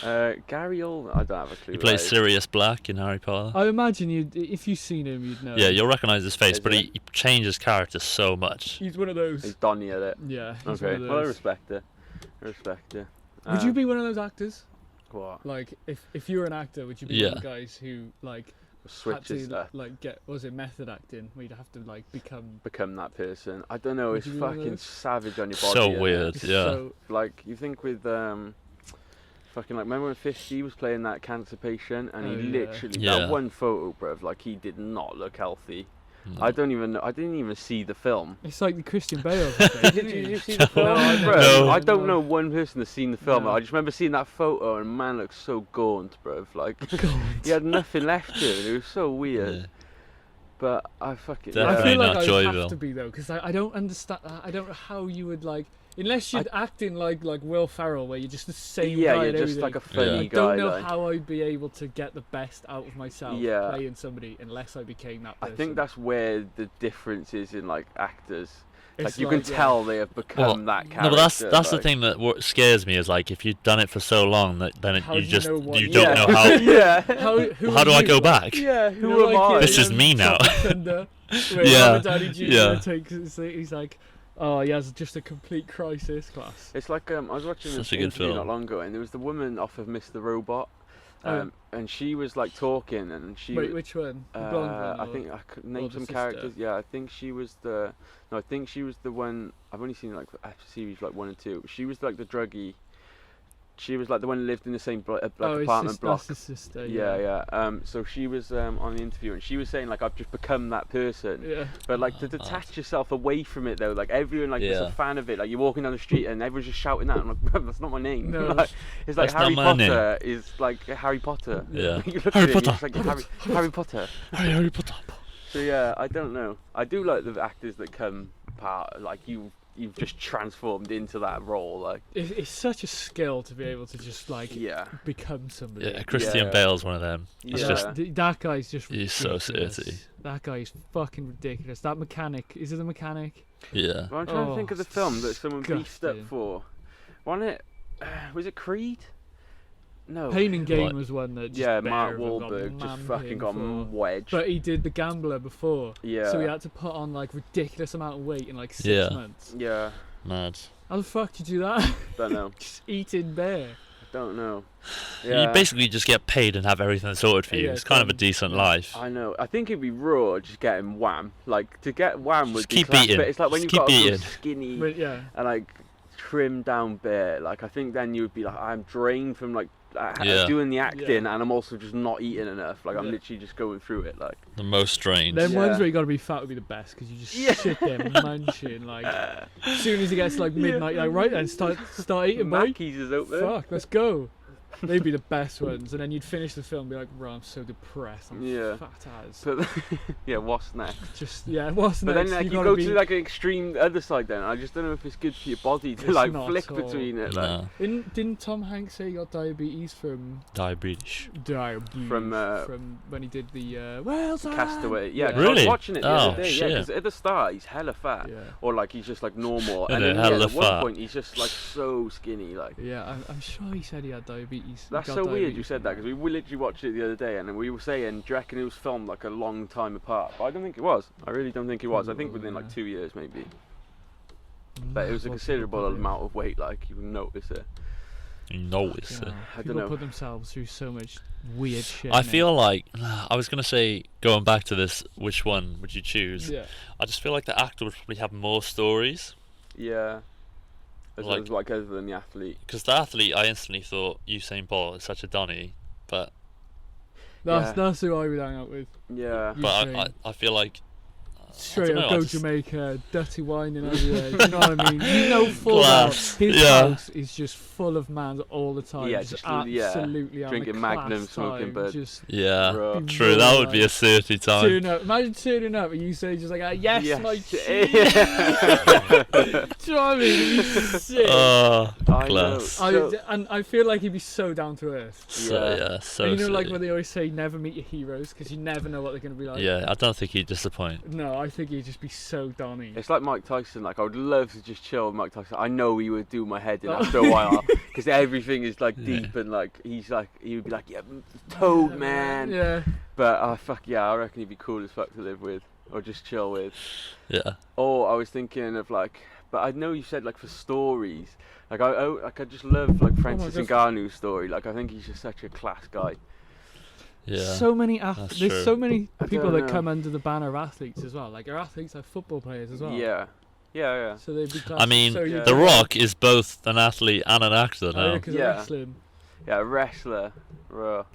Speaker 1: Gary Oldman. I don't have a clue.
Speaker 2: He
Speaker 1: who
Speaker 2: plays
Speaker 1: that is.
Speaker 2: Sirius Black in Harry Potter.
Speaker 3: I imagine you, if you've seen him, you'd know.
Speaker 2: Yeah, you'll recognise his face,
Speaker 1: Is
Speaker 2: but
Speaker 1: it?
Speaker 2: he changes character so much.
Speaker 3: He's one of those.
Speaker 1: He's Donny at it.
Speaker 3: Yeah. He's
Speaker 1: Okay.
Speaker 3: One of
Speaker 1: Well, I
Speaker 3: those.
Speaker 1: respect it. I respect it.
Speaker 3: Would you be one of those actors?
Speaker 1: What?
Speaker 3: Like, if you were an actor, would you be one of the guys who like had
Speaker 1: Switches
Speaker 3: to
Speaker 1: up.
Speaker 3: like get was it method acting where you'd have to like become
Speaker 1: Become that person. I don't know.
Speaker 3: Would
Speaker 1: It's
Speaker 3: you be one of
Speaker 1: fucking
Speaker 3: those?
Speaker 1: savage on your body.
Speaker 2: So
Speaker 1: isn't it?
Speaker 2: weird. Yeah.
Speaker 3: so
Speaker 1: Like you think with fucking like remember when 50 was playing that cancer patient and
Speaker 3: Oh,
Speaker 1: he
Speaker 3: yeah.
Speaker 1: literally
Speaker 2: Yeah.
Speaker 1: that one photo, bruv, like he did not look healthy.
Speaker 2: No.
Speaker 1: I don't even know. I didn't even see the film.
Speaker 3: it's like the Christian Bale. thing,
Speaker 1: Did
Speaker 3: isn't
Speaker 1: you
Speaker 3: it?
Speaker 1: see the film?
Speaker 3: No, I
Speaker 1: Bruv,
Speaker 2: No.
Speaker 1: I don't know one person that's seen the film.
Speaker 3: No.
Speaker 1: I just remember seeing that photo and man looks so gaunt, bruv. Like he had nothing left to him. It was so weird.
Speaker 2: Yeah.
Speaker 1: But I fucking
Speaker 3: I
Speaker 2: Definitely
Speaker 3: feel like
Speaker 2: not
Speaker 3: I would
Speaker 2: Joyville.
Speaker 3: have to be though, because I don't understand. I don't know how you would like, unless you're acting like Will Ferrell, where you're just the same
Speaker 1: yeah,
Speaker 3: guy.
Speaker 1: you're
Speaker 3: and
Speaker 1: just like a
Speaker 3: everything.
Speaker 1: funny
Speaker 3: I
Speaker 1: guy.
Speaker 3: don't know
Speaker 1: like.
Speaker 3: how I'd be able to get the best out of myself
Speaker 1: Yeah.
Speaker 3: playing somebody unless I became that
Speaker 1: I
Speaker 3: person.
Speaker 1: think that's where the difference is in like actors.
Speaker 3: It's
Speaker 1: Like you can
Speaker 3: yeah.
Speaker 1: tell they have become that character.
Speaker 2: No, but that's the
Speaker 1: like-
Speaker 2: thing that scares me is like if you've done it for so long that then
Speaker 3: How
Speaker 2: you
Speaker 3: do you
Speaker 2: just
Speaker 3: know what
Speaker 2: you
Speaker 3: you-
Speaker 2: don't
Speaker 1: Yeah.
Speaker 2: know how.
Speaker 1: yeah.
Speaker 3: Who
Speaker 2: How
Speaker 3: are
Speaker 2: do I
Speaker 3: you?
Speaker 2: go back?
Speaker 1: Yeah.
Speaker 3: You
Speaker 1: Who
Speaker 3: know,
Speaker 1: am
Speaker 3: like,
Speaker 1: I?
Speaker 2: This is me now.
Speaker 3: Chocolate Thunder, where
Speaker 2: Yeah,
Speaker 3: Robert Downey Jr.
Speaker 2: yeah.
Speaker 3: he's like, oh, he has just a complete crisis class.
Speaker 1: It's like I was watching
Speaker 2: Such
Speaker 1: this
Speaker 2: a good
Speaker 1: interview
Speaker 2: film.
Speaker 1: not long ago, and there was the woman off of Mr. Robot,
Speaker 3: Oh.
Speaker 1: and she was like talking, and she.
Speaker 3: Wait, which one? The blonde one?
Speaker 1: I
Speaker 3: or-
Speaker 1: think I could name
Speaker 3: the
Speaker 1: some
Speaker 3: sister?
Speaker 1: characters. Yeah, I think she was the. No, I think she was the one. I've only seen like series like 1 and 2. She was like the druggy She was like the one who lived in the same
Speaker 3: his
Speaker 1: apartment block.
Speaker 3: That's his sister.
Speaker 1: Yeah. So she was on the interview, and she was saying like, I've just become that person.
Speaker 3: Yeah.
Speaker 1: But like to detach yourself away from it though, like everyone like is a fan of it. Like you're walking down the street and everyone's just shouting that. I'm like, bro, that's not my name.
Speaker 3: No.
Speaker 1: Like, it's like
Speaker 2: That's
Speaker 1: Harry
Speaker 2: not my
Speaker 1: Potter is like Harry Potter.
Speaker 2: Yeah.
Speaker 1: You look
Speaker 2: Harry
Speaker 1: at it,
Speaker 2: Potter.
Speaker 1: it's like Harry Potter.
Speaker 2: Harry Potter.
Speaker 1: So yeah, I don't know. I do like the actors that come part like you've just transformed into that role. Like
Speaker 3: It's such a skill to be able to just like
Speaker 1: yeah.
Speaker 3: become somebody.
Speaker 2: Yeah, Christian Bale's one of them. It's
Speaker 1: Yeah.
Speaker 2: just
Speaker 3: That guy's just
Speaker 2: he's so
Speaker 3: ridiculous.
Speaker 2: dirty.
Speaker 3: That guy is fucking ridiculous. That mechanic, is it the mechanic?
Speaker 2: yeah.
Speaker 1: Well, I'm trying to think of the film that someone beefed up
Speaker 3: disgusting.
Speaker 1: for. Wasn't it? Was it Creed? No.
Speaker 3: Pain and Gain
Speaker 2: What?
Speaker 3: was one that just
Speaker 1: Yeah, Mark
Speaker 3: bare of them
Speaker 1: Wahlberg
Speaker 3: got
Speaker 1: just fucking got
Speaker 3: for.
Speaker 1: wedged.
Speaker 3: But he did The Gambler before.
Speaker 1: Yeah.
Speaker 3: So he had to put on like ridiculous amount of weight in like 6
Speaker 2: Yeah.
Speaker 3: months.
Speaker 1: Yeah,
Speaker 2: Mad.
Speaker 3: How the fuck did you do that?
Speaker 1: don't know.
Speaker 3: Just eating bear.
Speaker 1: Don't know.
Speaker 2: You
Speaker 1: Yeah.
Speaker 2: basically just get paid and have everything sorted for you.
Speaker 3: Yeah,
Speaker 2: it's kind of a
Speaker 3: done.
Speaker 2: decent
Speaker 3: Yeah.
Speaker 2: life.
Speaker 1: I know. I think it'd be raw just getting wham. Like to get wham would
Speaker 2: Just
Speaker 1: be
Speaker 2: keep
Speaker 1: class,
Speaker 2: eating.
Speaker 1: but it's like when
Speaker 2: Just
Speaker 1: you've got
Speaker 2: keep
Speaker 1: a real
Speaker 2: eating.
Speaker 1: skinny
Speaker 3: But yeah.
Speaker 1: and like trimmed down bear. Like I think then you would be like, I'm drained from like
Speaker 2: Yeah.
Speaker 1: doing the acting,
Speaker 3: Yeah.
Speaker 1: and I'm also just not eating enough. Like I'm
Speaker 3: Yeah.
Speaker 1: literally just going through it. Like
Speaker 2: The most strange.
Speaker 3: Them
Speaker 1: Yeah.
Speaker 3: ones where you gotta be fat would be the best because you just
Speaker 1: Yeah.
Speaker 3: sit there munching like. As soon as it gets like midnight, you're like right then start eating, boy.
Speaker 1: Mackey's is open.
Speaker 3: Fuck, let's go. They'd be the best ones, and then you'd finish the film and be like, bro, I'm so depressed. I'm
Speaker 1: Yeah.
Speaker 3: fat as.
Speaker 1: But yeah, what's next?
Speaker 3: Just what's
Speaker 1: But
Speaker 3: next?
Speaker 1: then like you
Speaker 3: gotta
Speaker 1: go
Speaker 3: be...
Speaker 1: to like an extreme other side. Then I just don't know if it's good for your body to
Speaker 3: It's
Speaker 1: like
Speaker 3: not
Speaker 1: flick
Speaker 3: at all.
Speaker 1: between it. Like
Speaker 2: No.
Speaker 3: Didn't Tom Hanks say he got diabetes from
Speaker 2: Diabetes.
Speaker 3: from
Speaker 1: From,
Speaker 3: when he did the Wales
Speaker 1: Castaway. Yeah, 'cause I
Speaker 2: Really?
Speaker 1: was watching it the
Speaker 2: Oh,
Speaker 1: other day. Yeah,
Speaker 2: shit.
Speaker 1: because at the start he's hella fat,
Speaker 3: Yeah.
Speaker 1: or like he's just like normal,
Speaker 2: Isn't
Speaker 1: and
Speaker 2: it?
Speaker 1: then
Speaker 2: Hella
Speaker 1: at one
Speaker 2: fat.
Speaker 1: point he's just like so skinny. Like
Speaker 3: Yeah, I'm sure he said he had diabetes. He
Speaker 1: that's
Speaker 3: got
Speaker 1: so weird
Speaker 3: diabetes
Speaker 1: you said
Speaker 3: from
Speaker 1: that, because we literally watched it the other day, and then we were saying, do you reckon it was filmed like a long time apart? But I don't think it was. I really don't think it was. I think within like 2 years maybe. But it was a
Speaker 3: Well,
Speaker 1: considerable
Speaker 3: people put
Speaker 1: amount of weight. Like you can notice it.
Speaker 2: You notice
Speaker 3: it-
Speaker 2: it.
Speaker 1: I don't
Speaker 3: People
Speaker 1: know.
Speaker 3: put themselves through so much weird shit.
Speaker 2: I
Speaker 3: innit?
Speaker 2: feel like I was gonna say, going back to this, which one would you choose?
Speaker 3: Yeah.
Speaker 2: I just feel like the actor would probably have more stories,
Speaker 1: Yeah. As
Speaker 2: Like-
Speaker 1: like other than the athlete.
Speaker 2: because the athlete, I instantly thought Usain Bolt is such a Donny, but
Speaker 3: That's who I would hang out with.
Speaker 1: Yeah.
Speaker 2: I feel like
Speaker 3: Straight
Speaker 2: know,
Speaker 3: up
Speaker 2: I
Speaker 3: go
Speaker 2: just-
Speaker 3: Jamaica, dirty wine and everywhere. Do you know what I mean? You know full well
Speaker 2: Glass,
Speaker 3: his
Speaker 2: yeah.
Speaker 3: house is just full of mans all the time.
Speaker 1: Yeah,
Speaker 3: just
Speaker 1: just, yeah,
Speaker 3: absolutely having
Speaker 1: drinking
Speaker 3: a class
Speaker 1: Magnum, smoking
Speaker 3: time.
Speaker 1: bud.
Speaker 3: Just
Speaker 2: yeah,
Speaker 1: Bro.
Speaker 3: be
Speaker 2: true. That would be a
Speaker 3: like,
Speaker 2: dirty time.
Speaker 3: turn up. Imagine turning up and you say just like, yes, my cheese.
Speaker 1: Yeah.
Speaker 3: Do you know what I mean? It'd be sick.
Speaker 2: Oh,
Speaker 1: I
Speaker 2: class.
Speaker 1: know.
Speaker 3: And I feel like he'd be so down to earth.
Speaker 2: So
Speaker 1: Yeah.
Speaker 2: yeah, so
Speaker 3: And you know, like
Speaker 2: sweet.
Speaker 3: when they always say, never meet your heroes because you never know what they're going to be like.
Speaker 2: Yeah, I don't think he'd disappoint.
Speaker 3: No, I think he'd just be so Donny.
Speaker 1: It's like Mike Tyson. Like I would love to just chill with Mike Tyson. I know he would do my head in after a while, because everything is like
Speaker 2: Yeah.
Speaker 1: deep and like he would be like, yeah, Toad man.
Speaker 3: Yeah.
Speaker 1: But fuck yeah, I reckon he'd be cool as fuck to live with or just chill with.
Speaker 2: Yeah,
Speaker 1: Or I was thinking of like, but I know you said like for stories. Like I just love like Francis Ngannou's story. Like I think he's just such a class guy.
Speaker 2: yeah.
Speaker 3: So many
Speaker 2: That's
Speaker 3: there's
Speaker 2: true.
Speaker 3: so many
Speaker 1: I
Speaker 3: people
Speaker 1: don't
Speaker 3: that
Speaker 1: know.
Speaker 3: come under the banner of athletes as well. Like our athletes are football players as well.
Speaker 1: Yeah. Yeah.
Speaker 3: So they'd be
Speaker 2: I mean,
Speaker 3: so
Speaker 1: yeah.
Speaker 2: The Rock is both an athlete and an actor now.
Speaker 3: because
Speaker 1: Yeah.
Speaker 3: of wrestling.
Speaker 1: Yeah, a wrestler. Bro.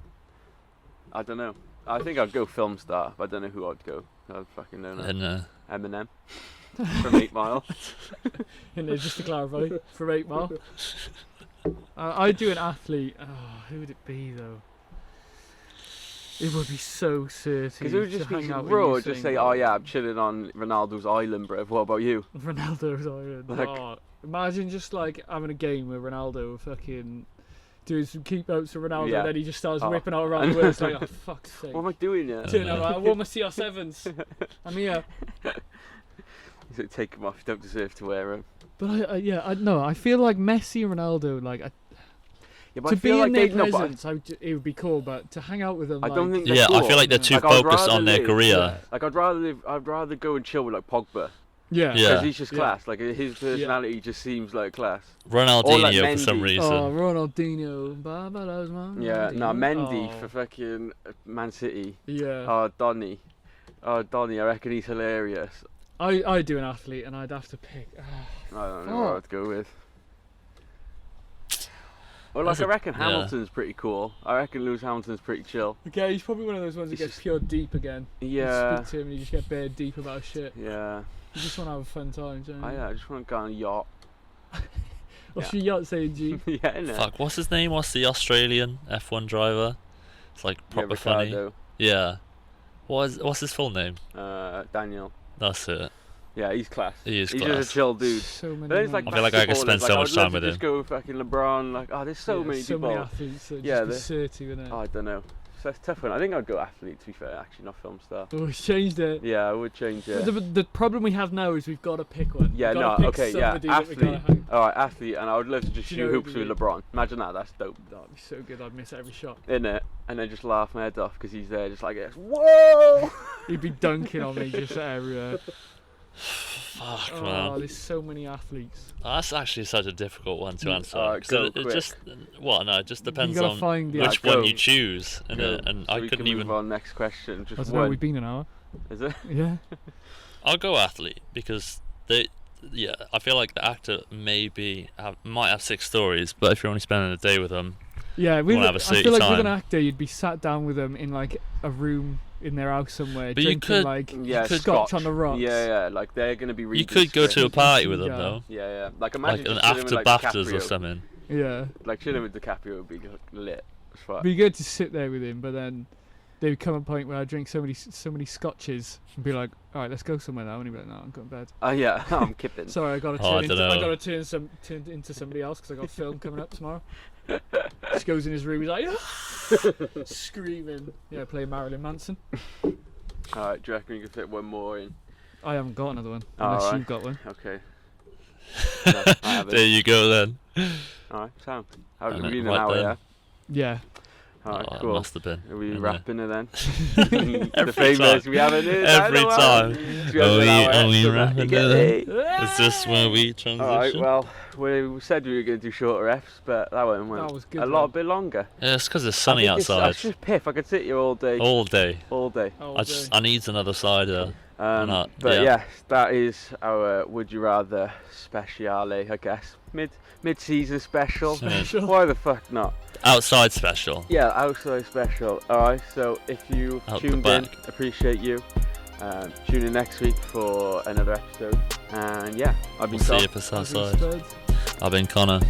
Speaker 1: I don't know. I think I'd go film star, but I don't know who I'd go. I fucking don't know.
Speaker 2: And
Speaker 1: Eminem from 8 Mile.
Speaker 3: And just to clarify, from 8 Mile. I'd do an athlete. Oh, who would it be though? It would be so certain.
Speaker 1: Because it would just be
Speaker 3: hang out with
Speaker 1: raw,
Speaker 3: Usain
Speaker 1: just say,
Speaker 3: Bolt.
Speaker 1: oh yeah, I'm chilling on Ronaldo's island, bruv. What about you?
Speaker 3: Ronaldo's island.
Speaker 1: Like-
Speaker 3: Oh, imagine just like having a game with Ronaldo fucking doing some keep outs for Ronaldo
Speaker 1: Yeah.
Speaker 3: and then he just starts
Speaker 1: Oh.
Speaker 3: ripping out around the world. It's like, oh fuck's sake.
Speaker 1: What am I doing here?
Speaker 3: Turn up, I wore my CR7s. I'm here.
Speaker 1: He's like, take them off, you don't deserve to wear them.
Speaker 3: But I feel like Messi and Ronaldo, like
Speaker 1: Yeah, but
Speaker 3: to
Speaker 1: I feel
Speaker 3: be
Speaker 1: like
Speaker 3: in their
Speaker 1: they no, but
Speaker 3: presence, it would be cool. But to hang out with them,
Speaker 1: I
Speaker 3: like,
Speaker 1: don't think they're
Speaker 2: yeah, I
Speaker 1: cool.
Speaker 2: feel like they're too
Speaker 1: Like, I'd
Speaker 2: focused
Speaker 1: rather
Speaker 2: on their
Speaker 1: live-
Speaker 2: career.
Speaker 3: yeah.
Speaker 1: Like I'd rather go and chill with like Pogba,
Speaker 3: yeah.
Speaker 2: Yeah.
Speaker 1: because he's just
Speaker 3: Yeah.
Speaker 1: class. Like his personality just seems like class.
Speaker 2: Ronaldinho
Speaker 1: like
Speaker 2: for some
Speaker 1: Mendy.
Speaker 2: reason.
Speaker 3: Oh, Ronaldinho, Barbados, man.
Speaker 1: Yeah, no, Mendy
Speaker 3: Oh,
Speaker 1: for fucking Man City.
Speaker 3: yeah.
Speaker 1: Oh, Donny. I reckon he's hilarious.
Speaker 3: I'd do an athlete, and I'd have to pick.
Speaker 1: I don't know what I'd go with. Well, like I reckon Hamilton's pretty cool. I reckon Lewis Hamilton's pretty chill.
Speaker 3: Okay, he's probably one of those ones that gets pure deep again.
Speaker 1: Yeah.
Speaker 3: You speak to him and you just get bare deep about shit.
Speaker 1: Yeah.
Speaker 3: You just want to have a fun time, don't you?
Speaker 1: Oh yeah, I just want to go on a yacht.
Speaker 3: What's your yacht saying, G?
Speaker 1: Yeah, innit?
Speaker 2: Fuck, what's his name? What's the Australian F1 driver? It's like proper funny. Yeah. What's his full name?
Speaker 1: Daniel.
Speaker 2: That's it.
Speaker 1: Yeah, he's class.
Speaker 2: He's
Speaker 1: just
Speaker 2: class.
Speaker 1: a chill dude.
Speaker 3: So many.
Speaker 1: But it's like
Speaker 2: I feel like I could spend so much time with him.
Speaker 1: Just go with fucking LeBron. Like, there's so many
Speaker 3: so
Speaker 1: people.
Speaker 3: Many athletes that just be certy, isn't it?
Speaker 1: I don't know. So it's a tough one. I think I'd go athlete, to be fair, actually, not film star.
Speaker 3: Oh, he's changed it.
Speaker 1: Yeah, I would change it.
Speaker 3: The problem we have now is we've got to pick one.
Speaker 1: Yeah, no, okay, yeah, athlete. Alright, athlete, and I would love to just shoot hoops with LeBron. Imagine that's dope.
Speaker 3: That'd be so good, I'd miss every shot.
Speaker 1: Innit? And then just laugh my head off because he's there just like this. Whoa!
Speaker 3: He'd be dunking on me just everywhere.
Speaker 2: Fuck, man.
Speaker 3: There's so many athletes.
Speaker 2: That's actually such a difficult one to answer.
Speaker 1: It
Speaker 2: just it just depends on
Speaker 3: find
Speaker 2: which one you choose. And
Speaker 1: so
Speaker 2: I couldn't even.
Speaker 1: Move on. Next question. Just
Speaker 3: one. We've been an hour.
Speaker 1: Is it?
Speaker 3: Yeah.
Speaker 2: I'll go athlete because I feel like the actor might have 6 stories, but if you're only spending a day with them,
Speaker 3: yeah,
Speaker 2: I feel
Speaker 3: like with an actor, you'd be sat down with them in like a room in their house somewhere,
Speaker 2: but
Speaker 3: drinking scotch on the rocks.
Speaker 1: Yeah, like they're gonna be reading.
Speaker 2: You could go to a party with them though.
Speaker 1: Yeah. Like imagine
Speaker 2: an after BAFTAs or something.
Speaker 3: Yeah.
Speaker 1: Like chilling with DiCaprio would be lit.
Speaker 3: It'd be good to sit there with him, but then there would come a point where I drink so many scotches and be like, all right, let's go somewhere now. And he'd be like, no, I'm going to bed.
Speaker 1: Oh yeah, I'm kipping.
Speaker 3: Sorry, I got to turn into somebody else because I got a film coming up tomorrow. Just goes in his room, he's like, screaming. Yeah, playing Marilyn Manson.
Speaker 1: Alright, do you reckon you can fit one more in?
Speaker 3: I haven't got another one, unless you've got one.
Speaker 1: Okay. No, I haven't.
Speaker 2: There you go then.
Speaker 1: Alright, Sam. How have we been an hour, yeah?
Speaker 3: Yeah.
Speaker 1: Alright, cool.
Speaker 2: It must have been.
Speaker 1: Are we wrapping it then?
Speaker 2: Every
Speaker 1: famous,
Speaker 2: time.
Speaker 1: we haven't
Speaker 2: Every time. Are we wrapping it then? Is this where we transition?
Speaker 1: Alright, well, we said we were going to do shorter Fs, but that one went a bit longer.
Speaker 2: Yeah, it's because it's sunny outside.
Speaker 1: It's just piff. I could sit here all day.
Speaker 2: All day.
Speaker 1: I
Speaker 2: need another cider.
Speaker 1: But yes, that is our Would You Rather speciale, I guess. Mid-season special. Why the fuck not?
Speaker 2: Outside special.
Speaker 1: Yeah, outside special. Alright, so if you tuned in, appreciate you. Tune in next week for another episode. And yeah, I've been
Speaker 2: See you outside. I've been Connor.